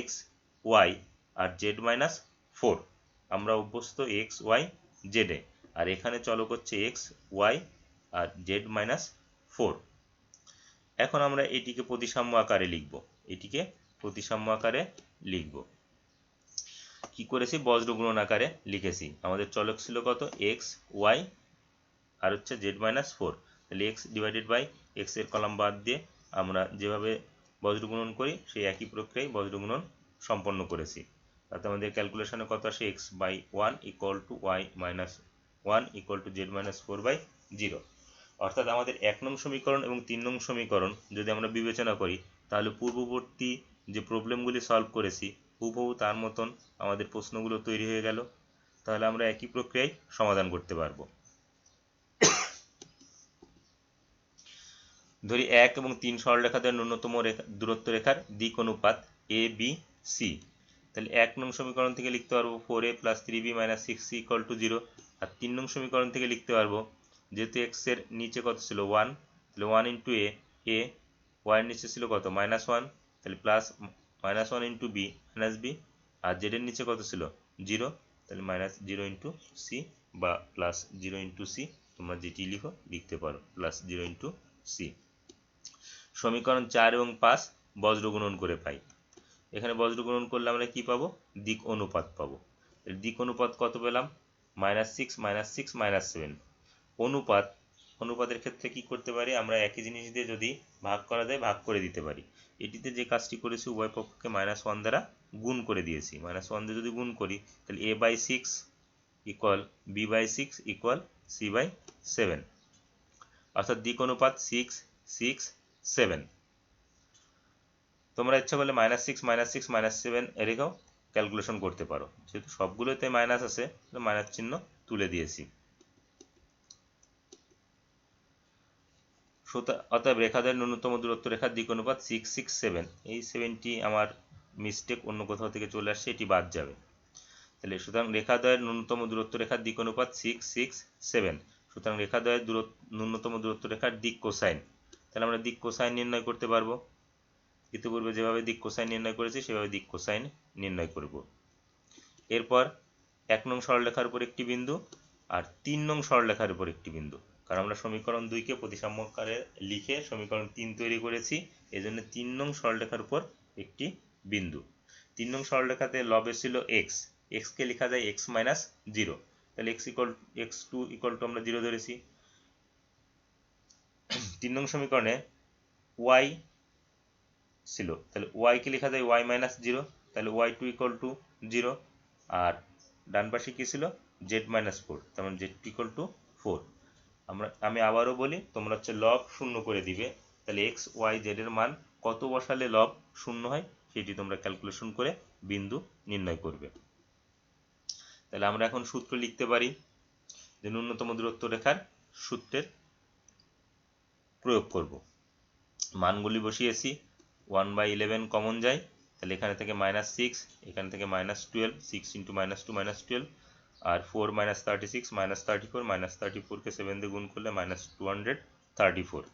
x, y আর z minus 4। আমরা অভ্যস্ত x, y, z এ, আর এখানে চলক হচ্ছে x, y আর z minus 4। এখন আমরা এটিকে প্রতিসাম্য আকারে লিখব, এটিকে প্রতিসাম্য আকারে লিখব। কি করেছি বজ্র গুণন আকারে লিখেছি। আমাদের চলক ছিল কত x, y আর হচ্ছে z minus 4। তাহলে x ডিভাইডেড বাই x এর কলাম বাদ দিয়ে আমরা যেভাবে বজ্র গুণন করি সেই একই প্রক্রিয়ায় বজ্র গুণন সম্পন্ন করেছি। তাতে আমাদের ক্যালকুলেশনে কত আসে x by 1 equal to y minus 1 equal to z minus 4 by 0। অর্থাৎ আমাদের 1 নং সমীকরণ এবং 3 নং সমীকরণ যদি আমরা বিবেচনা করি তাহলে পূর্ববর্তী যে প্রবলেমগুলি সলভ করেছি হুবহু তার মতন আমাদের প্রশ্নগুলো তৈরি হয়ে গেল। তাহলে আমরা একই প্রক্রিয়ায় সমাধান করতে পারবো। ধরি 1 এবং 3 সরলরেখাদের ন্যূনতম দূরত্ব রেখার দিক অনুপাত a b c। তাহলে 1 নং সমীকরণ থেকে লিখতে পারবো 4a plus 3b minus 6c equal to 0। আর 3 নং সমীকরণ থেকে লিখতে পারবো যেহেতু x এর নিচে কত ছিল 1, তাহলে 1 into a, y এর নিচে ছিল কত -1, তাহলে plus -1 into b minus b, আর z এর নিচে কত ছিল 0, তাহলে মাইনাস 0 into c বা প্লাস 0 into c, তোমরা যেটি লিখো লিখতে পারো প্লাস 0 into c। সমীকরণ 4 এবং 5 বজ্র গুণন করে পাই। এখানে বজ্র গুণন করলে আমরা কি পাবো দিক অনুপাত পাবো। দিক অনুপাত কত পেলাম -6 -6 -7। অনুপাতের ক্ষেত্রে কি করতে পারি আমরা একই জিনিস দিয়ে যদি ভাগ করা যায় ভাগ করে দিতে পারি। এটিতে যে কাজটি করেছি উভয় পক্ষকে -1 দ্বারা গুণ করে দিয়েছি। -1 দিয়ে যদি গুণ করি তাহলে a by 6 equal b by 6 equal c by 7। অর্থাৎ দিক অনুপাত 6 6 7। তোমরা ইচ্ছা করলে -6 -6 -7 রেখেও ক্যালকুলেশন করতে পারো। যেহেতু সবগুলোতে মাইনাস আছে মাইনাস চিহ্ন তুলে দিয়েছি। অতএব রেখাদ্বয়ের ন্যূনতম দূরত্ব রেখার দিক অনুপাত 6 6 7। এই 7টি আমার মিস্টেক, অন্য কোথাও থেকে চলে আসছে, এটি বাদ যাবে। তাহলে সুতরাং রেখাদ্বয়ের ন্যূনতম দূরত্ব রেখার দিক অনুপাত 6 6 7। সুতরাং রেখাদ্বয়ের ন্যূনতম দূরত্ব রেখার দিক কোসাইন। তাহলে আমরা দিক কোসাইন নির্ণয় করতে পারবো। ইতিপূর্বে যেভাবে দিক কোসাইন নির্ণয় করেছি সেভাবে দিক কোসাইন নির্ণয় করব। এরপর 1 নং সরলরেখার উপর একটি বিন্দু আর 3 নং সরলরেখার উপর একটি বিন্দু। কারণ আমরা সমীকরণ 2কে প্রতিসাম্য আকারে লিখে সমীকরণ 3 তৈরি করেছি, এজন্য 3 নং সরলরেখার উপর একটি বিন্দু। 3 নং সরলরেখাতে লবে ছিল x, এক্স কে লেখা যায় এক্স মাইনাস জিরো, তাহলে এক্স টু ইকুয়াল টু আমরা জিরো ধরেছি। 3 নং সমীকরণে ওয়াই ছিল, তাহলে ওয়াই কে লেখা যায় ওয়াই মাইনাস জিরো, তাহলে y two equal to zero. আর ডান পাশে কি ছিল জেড মাইনাস ফোর, তার মানে জেড ইকুয়াল টু ফোর। আমি আবারও বলি, তোমরা হচ্ছে লব শূন্য করে দিবে, তাহলে এক্স ওয়াই জেড এর মান কত বসালে লব শূন্য হয় সেটি তোমরা ক্যালকুলেশন করে বিন্দু নির্ণয় করবে। তাহলে আমরা এখন সূত্র লিখতে পারি যে ন্যূনতম দূরত্ব রেখার সূত্রের প্রয়োগ করব। মানগুলি বসিয়েছি, 1/11 কমন যায়, তাহলে এখানে থেকে মাইনাস সিক্স, এখানে থেকে minus twelve, six into minus two minus twelve, আর 4 মাইনাস 36 মাইনাস 34, মাইনাস 34কে 7 দিয়ে গুণ করলে মাইনাস 234।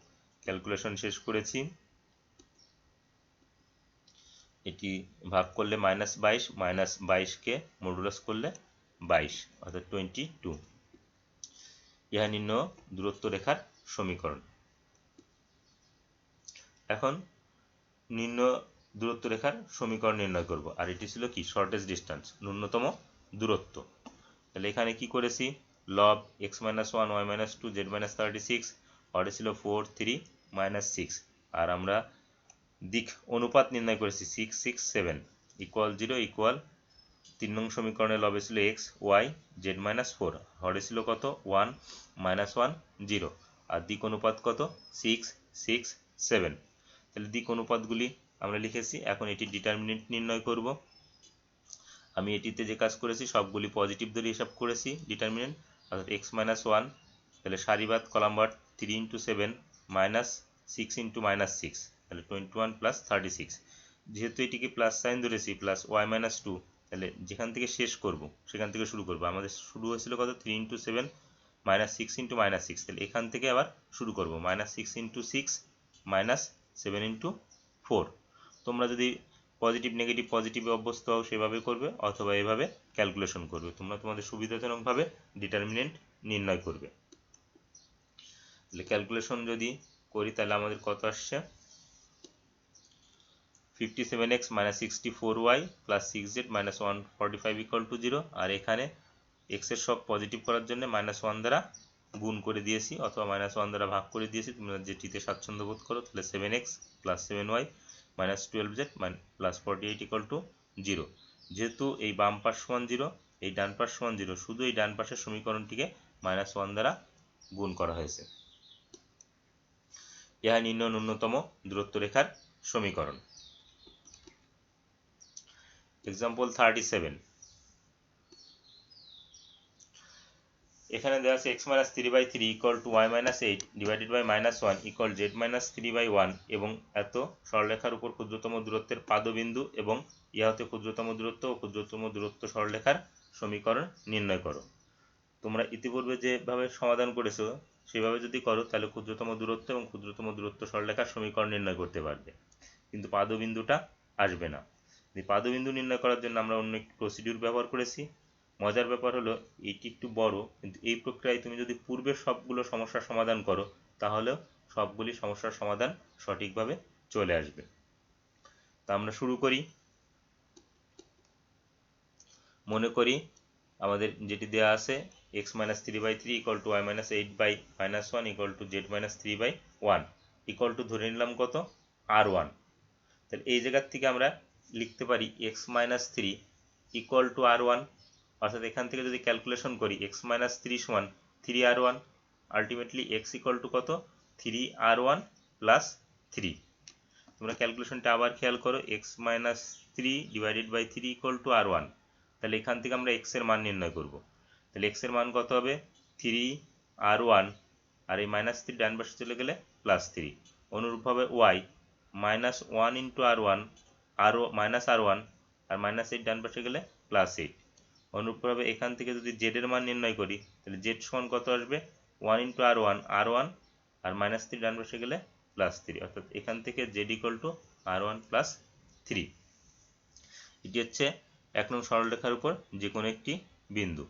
ক্যালকুলেশন শেষ করেছি, এটি ভাগ করলে মাইনাস 22, মাইনাস 22কে মডুলাস করলে 22 অর্থাৎ 22। ইহা নির্ণয় দূরত্ব রেখার সমীকরণ। এখন নির্ণয় দূরত্ব রেখার সমীকরণ নির্ণয় করব, আর এটি ছিল কি শর্টেস্ট ডিস্টেন্স, ন্যূনতম দূরত্ব। তাহলে এখানে কি করেছি, লব x minus one y minus two z minus 36, অর্ডে ছিল 4 3 মাইনাস 6, আর আমরা দিক অনুপাত নির্ণয় করেছি 6 6 7 ইকুয়াল 0 ইকুয়াল 3 নং সমীকরণে লবে ছিল এক্স ওয়াই জেড মাইনাস 4, হরে ছিল কত 1 মাইনাস 1 0, আর দিক অনুপাত কত 6 6 7। তাহলে দিক অনুপাতগুলি আমরা লিখেছি, এখন এটি ডিটারমিনেন্ট নির্ণয় করব। আমি এটিতে যে কাজ করেছি সবগুলি পজিটিভ ধরে হিসাব করেছি ডিটারমিনেন্ট, অর্থাৎ এক্স মাইনাস ওয়ান, তাহলে সারিবাদ কলামবার 3 ইন্টু 7 মাইনাস 6 ইন্টু মাইনাস 6, তাহলে 21 প্লাস 36। যেহেতু এটিকে প্লাস সাইন ধরেছি, প্লাস ওয়াই মাইনাস টু, তাহলে যেখান থেকে শেষ করব সেখান থেকে শুরু করব। আমাদের শুরু হয়েছিল কত 3 ইন্টু 7 মাইনাস 6 ইন্টু মাইনাস 6, তাহলে এখান থেকে আবার শুরু করব মাইনাস 6 ইন্টু 6 মাইনাস 7 ইন্টু 4। তোমরা যদি পজিটিভ নেগেটিভ পজিটিভে অভ্যস্ত হও সেভাবে করবে, অথবা এভাবে ক্যালকুলেশন করবে, তোমরা তোমাদের সুবিধাজনকভাবে ডিটারমিনেন্ট নির্ণয় করবে। তাহলে ক্যালকুলেশন যদি করি তাহলে আমাদের কত আসছে 57x minus 64y plus 6z minus 145 equal to 0, আর এখানে x এর সব পজিটিভ করার জন্য মাইনাস 1 দ্বারা গুণ করে দিয়েছি অথবা মাইনাস 1 দ্বারা ভাগ করে দিয়েছি, তোমরা যেটিতে স্বাচ্ছন্দ্য বোধ করো। তাহলে 7x plus 7y minus 12z plus 48 equal to 0। যেহেতু এই বাম পাশ সমান 0, এই ডান পাশ সমান 0, শুধু এই ডান পাশের সমীকরণটিকে মাইনাস 1 দ্বারা গুণ করা হয়েছে। ইহা নির্ণয় ন্যূনতম দূরত্ব রেখার সমীকরণ। এক্সাম্পল 37, এখানে দেওয়া আছে x minus 3/3 equal to y minus 8 divided by minus 1 equal z minus 3/1, এবং এত সরলরেখার উপর ক্ষুদ্রতম দূরত্বের পাদবিন্দু এবং ইহা হতে ক্ষুদ্রতম দূরত্ব ও ক্ষুদ্রতম দূরত্ব সরলরেখার সমীকরণ নির্ণয় করো। তোমরা ইতিপূর্বে যেভাবে সমাধান করেছো সেভাবে যদি করো তাহলে ক্ষুদ্রতম দূরত্ব এবং ক্ষুদ্রতম দূরত্ব সরলরেখার সমীকরণ নির্ণয় করতে পারবে, কিন্তু পাদবিন্দুটা আসবে না। পাদবিন্দু নির্ণয় করার জন্য আমরা অন্য একটি প্রসিডিউর ব্যবহার করেছি। মজার ব্যাপার হলো এটি একটু বড়, কিন্তু এই প্রক্রিয়ায় তুমি যদি পূর্বের সবগুলো সমস্যার সমাধান করো তাহলেও সবগুলি সমস্যার সমাধান সঠিকভাবে চলে আসবে। তা আমরা শুরু করি। মনে করি আমাদের যেটি দেওয়া আছে x minus 3/3 equal to y minus 8/-1 equal to z minus 3/1 equal to ধরে নিলাম কত r1। তাহলে এই জায়গার থেকে আমরা লিখতে পারি x minus 3 equal to r1, অর্থাৎ এখান থেকে যদি ক্যালকুলেশন করি x মাইনাস 3 সমান 3r1, ultimately x equal to কত 3r1 প্লাস 3। তোমরা ক্যালকুলেশনটা আবার খেয়াল করো, x minus 3 divided by 3 equal to r1, তাহলে এখান থেকে আমরা x এর মান নির্ণয় করব। তাহলে x এর মান কত হবে 3r1, আর এই মাইনাস 3 ডান পাশে চলে গেলে প্লাস 3। অনুরূপভাবে y minus 1 into r1 minus r1, আর মাইনাস 8 ডান পাশে গেলে প্লাস 8। অনুরূপভাবে এখান থেকে যদি z এর মান নির্ণয় করি তাহলে z সমান কত আসবে 1 ইন্টু r1 আর মাইনাস 3 ডান পাশে গেলে প্লাস 3, অর্থাৎ এখান থেকে z equal to r1 plus 3। এটি হচ্ছে 1 নং সরলরেখার উপর যে কোনো একটি বিন্দু।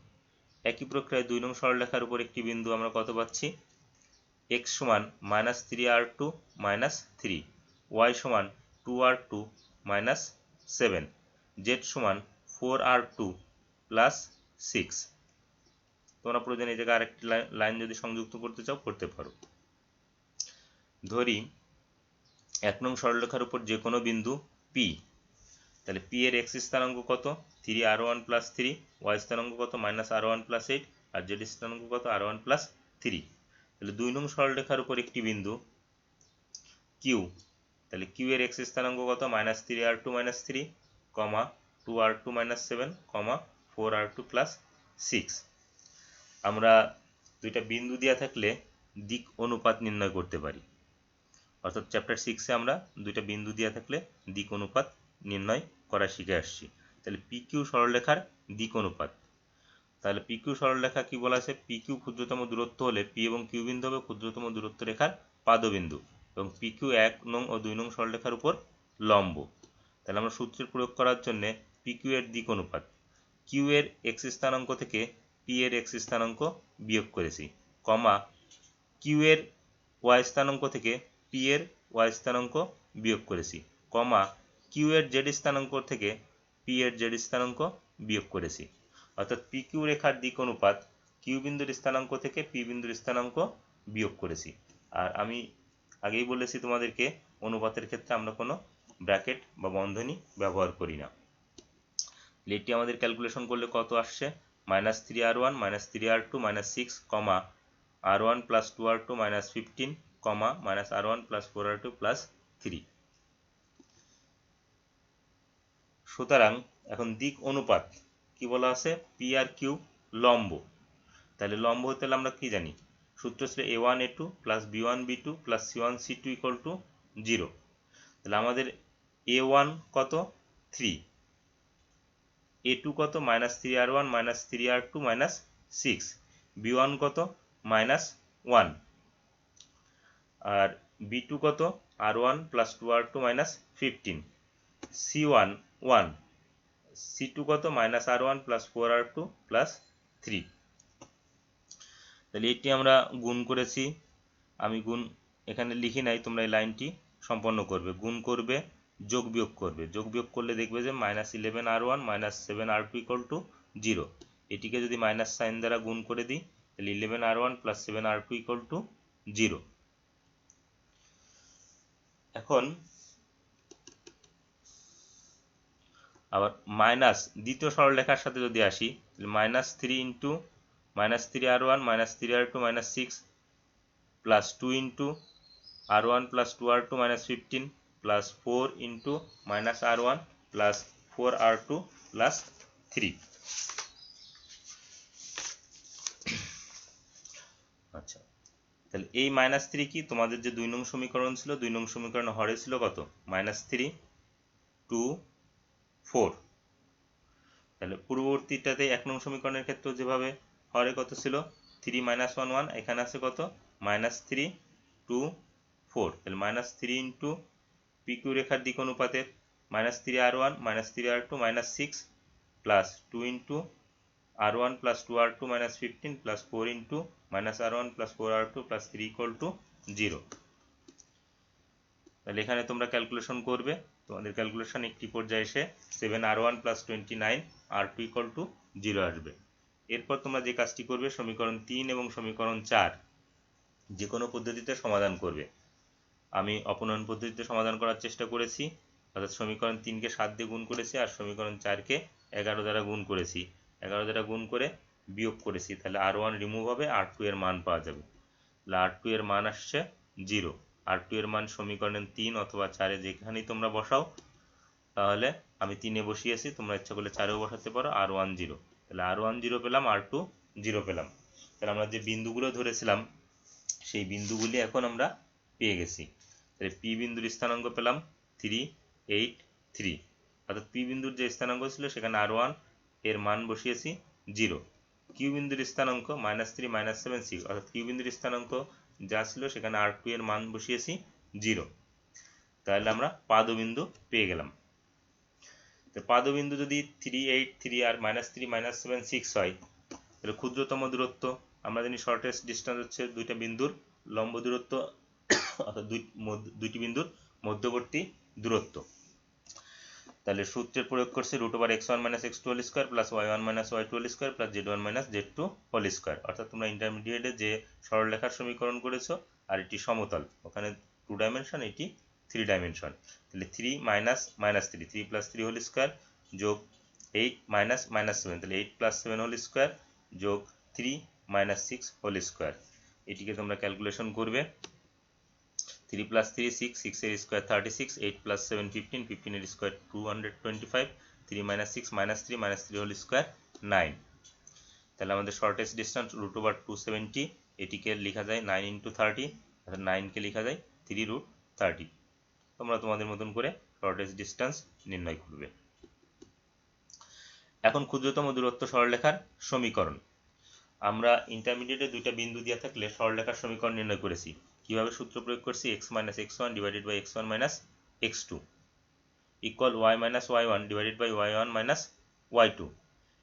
একই প্রক্রিয়ায় 2 নং সরলরেখার উপর একটি বিন্দু আমরা কত পাচ্ছি x সমান মাইনাস 3r2 মাইনাস 3, y সমান 2r2 মাইনাস 7, z সমান 4r2 প্লাস 6। তোমরা প্রয়োজন এই জায়গায় আরেকটি লাইন যদি সংযুক্ত করতে চাও করতে পারো। ধরি 1 নং সরলরেখার উপর যে কোনো বিন্দু P, তাহলে P এর x স্থানাঙ্ক কত 3r1 প্লাস 3, y স্থানাঙ্ক কত -r1 প্লাস 8 আর z স্থানাঙ্ক কত r1 প্লাস 3। তাহলে 2 নং সরলরেখার উপর একটি বিন্দু Q, তাহলে Q এর x স্থানাঙ্ক কত -3r2 minus 3, 2r2 minus 7, 4r2 plus 6। আমরা দুইটা বিন্দু দেওয়া থাকলে দিক অনুপাত নির্ণয় করতে পারি, অর্থাৎ চ্যাপ্টার 6-এ আমরা দুইটা বিন্দু দেওয়া থাকলে দিক অনুপাত নির্ণয় করা শিখে আসছি। তাহলে PQ সরলরেখার দিক অনুপাত, তাহলে PQ সরলরেখা কি বলা আছে, PQ ক্ষুদ্রতম দূরত্ব হলে P এবং Q বিন্দু হবে ক্ষুদ্রতম দূরত্ব রেখার পাদবিন্দু এবং PQ 1 নং ও 2 নং সরলরেখার উপর লম্ব। তাহলে আমরা সূত্রের প্রয়োগ করার জন্য PQ এর দিক অনুপাত Q এর x স্থানাঙ্ক থেকে P এর x স্থানাঙ্ক বিয়োগ করেছি, Q এর y স্থানাঙ্ক থেকে P এর y স্থানাঙ্ক বিয়োগ করেছি, Q এর z স্থানাঙ্ক থেকে P এর z স্থানাঙ্ক বিয়োগ করেছি। অর্থাৎ PQ রেখার দিক অনুপাত Q বিন্দুর স্থানাঙ্ক থেকে P বিন্দুর স্থানাঙ্ক বিয়োগ করেছি। আর আমি আগেই বলেছি তোমাদেরকে অনুপাতের ক্ষেত্রে আমরা কোনো ব্র্যাকেট বা বন্ধনী ব্যবহার করি না। এটি আমাদের ক্যালকুলেশন করলে কত আসছে -3r1 -3r2 -6, r1 plus 2r2 minus 15, r1 plus 4r2 plus 3। সুতরাং এখন দিক অনুপাত কি বলা আছে, P আর Q লম্ব। তাহলে লম্ব হতে হলে আমরা কি জানি, সূত্র ছিল a1 a2 plus b1 b2 plus c1 c2 equal to 0। তাহলে আমাদের a1 কত 3, a2 কত -3r1 -3r2 -6, b1 কত -1 আর b2 কত r1 plus 2r2 -15, c1 1, c2 কত -r1 প্লাস 4r2 প্লাস 3। তাহলে এটি আমরা গুণ করেছি, আমি গুণ এখানে লিখি নাই, তোমরা এই লাইনটি সম্পন্ন করবে, গুণ করবে যোগ বিয়োগ করবে, যোগ বিয়োগ করলে দেখবে যে -11r1 -7r2 ইকুয়াল টু 0। এটিকে যদি মাইনাস সাইন দ্বারা গুণ করে দিই তাহলে 11r1 plus 7r2 equal to 0। এখন আবার মাইনাস দ্বিতীয় সরলরেখার সাথে যদি আসি, -3 into -3r1 -3r2 -6 plus 2 into r1 plus 2r2 -15 plus 4 into -r1 plus 4r2 plus 3। আচ্ছা, তাহলে এই -3 কি তোমাদের যে 2 নং সমীকরণ ছিল, 2 নং সমীকরণ হরে ছিল কত -3 2 4। তাহলে পূর্ববর্তীটাতে 1 নং সমীকরণের ক্ষেত্রে যেভাবে হরে কত ছিল 3 -1 1, এখানে আছে কত -3 2 4। তাহলে -3 ইন্টু PQ রেখার দিক অনুপাতের -3r1 -3r2 -6 plus 2 into r1 plus 2r2 -15 plus 4 into -r1 plus 4r2 plus 3 equal to 0। তাহলে এখানে তোমরা ক্যালকুলেশন করবে, তোমাদের ক্যালকুলেশন একটি পর্যায়ে এসে 7r1 plus 29 r2 equal to 0 আসবে। এরপর তোমরা যে কাজটি করবে সমীকরণ 3 এবং সমীকরণ 4 যে কোনো পদ্ধতিতে সমাধান করবে। আমি অপনয়ন পদ্ধতিতে সমাধান করার চেষ্টা করেছি, অর্থাৎ সমীকরণ 3-কে 7 দিয়ে গুণ করেছি আর সমীকরণ 4-কে 11 দ্বারা গুণ করেছি, 11 দ্বারা গুণ করে বিয়োগ করেছি, তাহলে r1 রিমুভ হবে, r2 এর মান পাওয়া যাবে। তাহলে r2 এর মান আসছে 0। r2 এর মান সমীকরণের 3 অথবা 4-এ যেখানেই তোমরা বসাও, তাহলে আমি 3-এ বসিয়েছি, তোমরা ইচ্ছা করলে 4-এও বসাতে পারো, r1 0। তাহলে r1 0 পেলাম, r2 0 পেলাম। তাহলে আমরা যে বিন্দুগুলো ধরেছিলাম সেই বিন্দুগুলি এখন আমরা পেয়ে গেছি। তাহলে P বিন্দুর স্থানাঙ্ক পেলাম 3 8 3, অর্থাৎ P বিন্দুর যে স্থানাঙ্ক ছিল সেখানে r1 এর মান বসিয়েছি 0। Q বিন্দুর স্থানাঙ্ক -3 -7 6, অর্থাৎ Q বিন্দুর স্থানাঙ্ক যা ছিল সেখানে r2 এর মান বসিয়েছি 0। তাহলে আমরা পাদবিন্দু পেয়ে গেলাম। তো পাদবিন্দু যদি 3 8 3 আর -3 -7 6 হয়, তাহলে ক্ষুদ্রতম দূরত্ব আমরা জানি শর্টেস্ট ডিস্টেন্স হচ্ছে দুইটা বিন্দুর লম্ব দূরত্ব, অর্থাৎ দুইটি বিন্দুর মধ্যবর্তী দূরত্ব। তাহলে সূত্রের প্রয়োগ করছি √(x1 - x2 whole square plus y1 - y2 whole square plus z1 - z2 whole square. অর্থাৎ তোমরা ইন্টারমিডিয়েটে যে সরলরেখার সমীকরণ করেছো আর এটি সমতল, ওখানে 2 ডাইমেনশন, এটি 3 ডাইমেনশন। তাহলে 3 minus minus 3, 3 plus 3 whole square যোগ 8 মাইনাস মাইনাস 7, তাহলে 8 প্লাস 7 হোল স্কয়ার যোগ 3 মাইনাস 6 হোল স্কয়ার। এটিকে তোমরা ক্যালকুলেশন করবে। 3 প্লাস 3 6, 6 এর স্কয়ার 36, 8 প্লাস 7 15, 15 এর square 225, 3 minus 6 minus 3 minus 3 whole square 9। তাহলে আমাদের শর্টেস্ট ডিস্টেন্স √270, এটিকে লেখা যায় 9 × 30, অর্থাৎ 9 কে লেখা যায় 3√30। তোমরা তোমাদের মতন করে শর্টেস্ট ডিস্টেন্স নির্ণয় করবে। এখন ক্ষুদ্রতম দূরত্ব সরলরেখার সমীকরণ। আমরা ইন্টারমিডিয়েটে দুইটা বিন্দু দেওয়া থাকলে সরলরেখার সমীকরণ নির্ণয় করেছি। কিভাবে সূত্র প্রয়োগ করছি? x - x1 divided by x1 - x2 ইকুয়াল y - y1 divided by y1 - y2।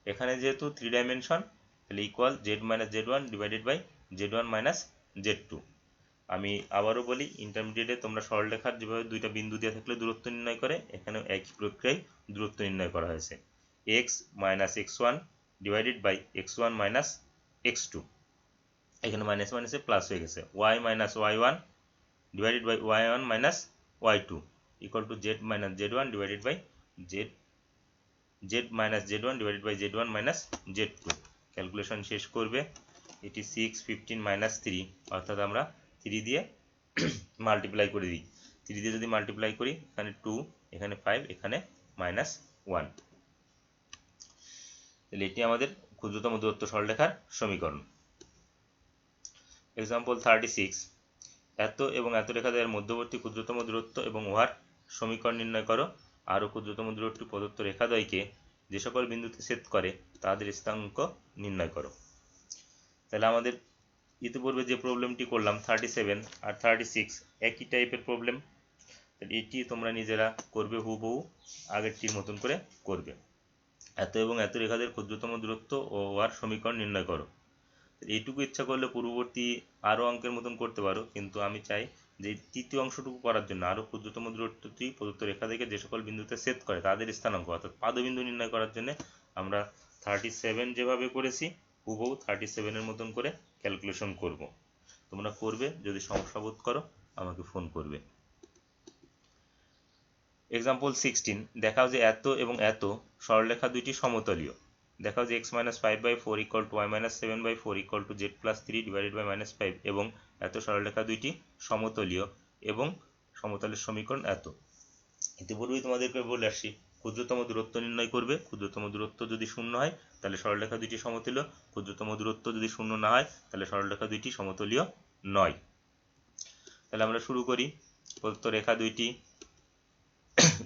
এখানে যেহেতু 3 ডাইমেনশন, তাহলে equal z - z1 divided by z1 - z2। আমি আবারও বলি, ইন্টারমিডিয়েটে তোমরা সরলরেখার যেভাবে দুইটা বিন্দু দেওয়া থাকলে দূরত্ব নির্ণয় করে, এখানেও একই প্রক্রিয়ায় দূরত্ব নির্ণয় করা হয়েছে। x - x1 divided by x1 - x2, এখানে মাইনাস মাইনাসে প্লাস হয়ে গেছে। y - y1 divided by y1 - y2 equal to z - z1 divided by z - z1 divided by z1 - z2। Calculation শেষ করবে। এটি 6 15 - 3, অর্থাৎ আমরা 3 দিয়ে মাল্টিপ্লাই করে দিই। 3 দিয়ে যদি মাল্টিপ্লাই করি, এখানে 2, এখানে 5, এখানে -1। তাহলে এটি আমাদের ক্ষুদ্রতম দূরত্ব সরলরেখার সমীকরণ। এক্সাম্পল 36, এত এবং এত রেখাদ্বয়ের মধ্যবর্তী ক্ষুদ্রতম দূরত্ব এবং উহার সমীকরণ নির্ণয় করো। আরও ক্ষুদ্রতম দূরত্ব প্রদত্ত রেখাদ্বয়কে যে সকল বিন্দুতে ছেদ করে তাদের স্থানাঙ্ক নির্ণয় করো। তাহলে আমাদের ইতিপূর্বে যে প্রবলেমটি করলাম 37 আর 36 একই টাইপের প্রবলেম। তাহলে এটি তোমরা নিজেরা করবে, হুবহু আগেরটির মতন করে করবে। এত এবং এত রেখাদের ক্ষুদ্রতম দূরত্ব ও উহার সমীকরণ নির্ণয় করো। এইটুকু ইচ্ছা করলে পূর্ববর্তী আরও অঙ্কের মতন করতে পারো, কিন্তু আমি চাই যে তৃতীয় অংশটুকু করার জন্য আরও ক্ষুদ্রতম দূরত্বটি প্রদত্ত রেখা থেকে যে সকল বিন্দুতে ছেদ করে তাদের স্থানাঙ্ক অর্থাৎ পাদবিন্দু নির্ণয় করার জন্য আমরা 37 যেভাবে করেছি হুবহু 37-এর মতন করে ক্যালকুলেশন করব। তোমরা করবে, যদি সমস্যা বোধ করো আমাকে ফোন করবে। এক্সাম্পল 16, দেখাও যে এত এবং এত সরলরেখা দুইটি সমতলীয়। দেখাও যে x - 5/4 equal to y - 7/4 equal to z + 3 divided by -5 এবং এত সরলরেখা দুইটি সমতলীয় এবং সমতলের সমীকরণ এত। ইতিপূর্বেই তোমাদেরকে বলে আসছি, ক্ষুদ্রতম দূরত্ব নির্ণয় করবে। ক্ষুদ্রতম দূরত্ব যদি শূন্য হয় তাহলে সরলরেখা দুইটি সমতলীয়, ক্ষুদ্রতম দূরত্ব যদি শূন্য না হয় তাহলে সরলরেখা দুইটি সমতলীয় নয়। তাহলে আমরা শুরু করি। প্রদত্ত রেখা দুইটি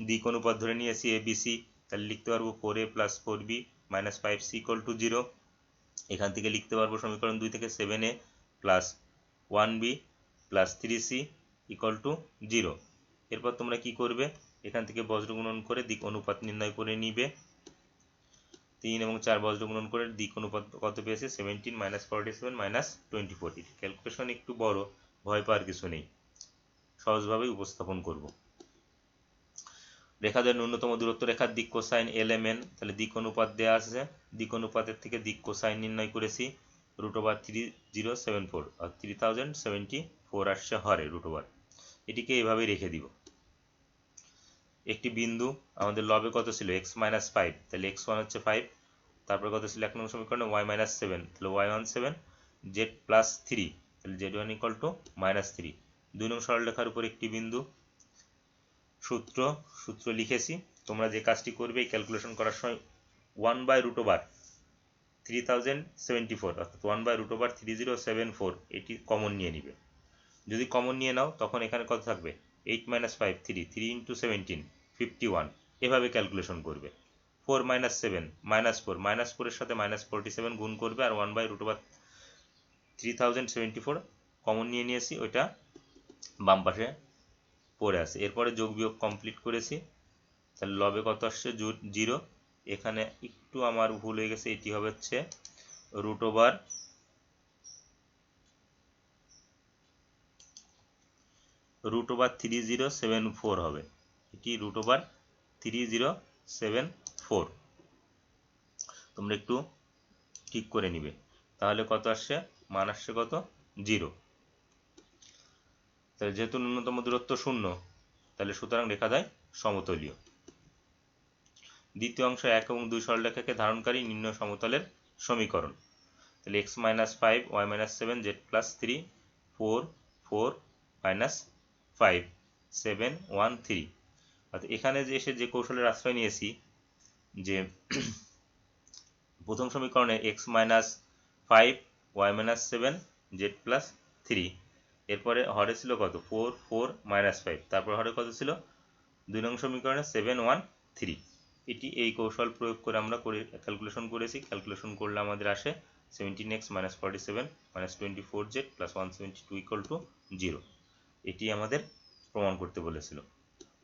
দিক অনুপাত ধরে নিয়েছি ABC, তাহলে লিখতে পারবো 4A + 4B - 5C = 0। এখান থেকে লিখতে পারবো সমীকরণ 2 থেকে 7A + 1B + 3C = 0। এরপর তোমরা কি করবে, এখান থেকে বজ্র গুণন করে দিক অনুপাত নির্ণয় করে নিবে। 3 এবং 4 বজ্র গুণন করে দিক অনুপাত কত পেয়েছে? 17 - 47 - 24। ক্যালকুলেশন একটু বড়, ভয় পাওয়ার কিছু নেই, সহজভাবেই উপস্থাপন করব। রেখাদের ন্যূনতম দূরত্ব রেখার দিক কোসাইন LMN, তাহলে দিক অনুপাত দেওয়া আছে, দিক অনুপাতের থেকে দিক কোসাইন নির্ণয় করেছি √3074 আর 3074 আসছে হরে √। এটিকে এভাবেই রেখে দিব। একটি বিন্দু আমাদের লবে কত ছিল? x - 5, তাহলে x1 হচ্ছে 5, তারপর কত ছিল 1 নং সমীকরণে? y - 7, তাহলে y1 7, z + 3, তাহলে z1 = -3। 2 নং সরলরেখার উপর একটি বিন্দু। সূত্র লিখেছি। তোমরা যে কাজটি করবে এই ক্যালকুলেশন করার সময় 1/√3074 অর্থাৎ 1/√3074 এটি কমন নিয়ে নিবে। যদি কমন নিয়ে নাও তখন এখানে কত থাকবে? 8 - 5 3, 3 × 17 51, এভাবে ক্যালকুলেশন করবে। 4 - 7 -4, -4 এর সাথে -47 গুণ করবে আর 1/√3074 কমন নিয়ে নিয়েছি, ওইটা বাম পাশে পড়ে আছে। এরপরে যোগ বিয়োগ কমপ্লিট করেছি, তাহলে লবে কত আসছে? 0। এখানে একটু আমার ভুল হয়ে গেছে, এটি হবে হচ্ছে √3074 হবে, এটি 3074। তোমরা একটু ঠিক করে নিবে। তাহলে কত আসছে? মান আসছে কত? 0। তাহলে যেহেতু ন্যূনতম দূরত্ব 0, তাহলে সুতরাং রেখাদ্বয় সমতলীয়। দ্বিতীয় অংশ 1 এবং 2 সরলরেখাকে ধারণকারী নিম্ন সমতলের সমীকরণ। তাহলে x - 5 y - 7 z + 3 4 4 - 5 7 1 3। অর্থাৎ এখানে যে এসে যে কৌশলের আশ্রয় নিয়েছি, যে প্রথম সমীকরণে x - 5 y - 7 z + 3, এরপরে হরে ছিল কত? 4 4 - 5, তারপর হরে কত ছিল? 2 নং সমীকরণে 7 1 3। এই কৌশল প্রয়োগ করে আমরা ক্যালকুলেশন করেছি। ক্যালকুলেশন করলে আমাদের আসে 17x - 47 - 24z + 172 = 0। এটি আমাদের প্রমাণ করতে বলেছিল।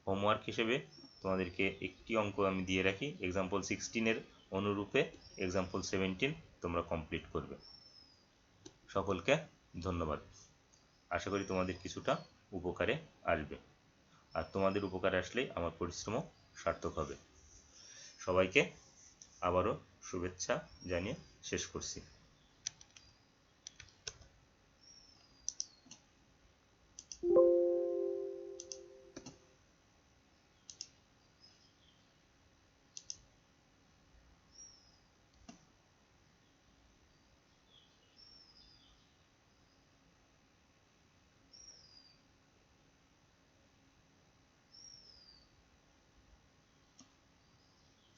হোমওয়ার্ক হিসেবে তোমাদেরকে একটি অঙ্ক আমি দিয়ে রাখি, এক্সাম্পল 16 এর অনুরূপে এক্সাম্পল 17 তোমরা কমপ্লিট করবে। সকলকে ধন্যবাদ। আশা করি তোমাদের কিছুটা উপকারে আসবে, আর তোমাদের উপকারে আসলেই আমার পরিশ্রমও সার্থক হবে। সবাইকে আবারও শুভেচ্ছা জানিয়ে শেষ করছি।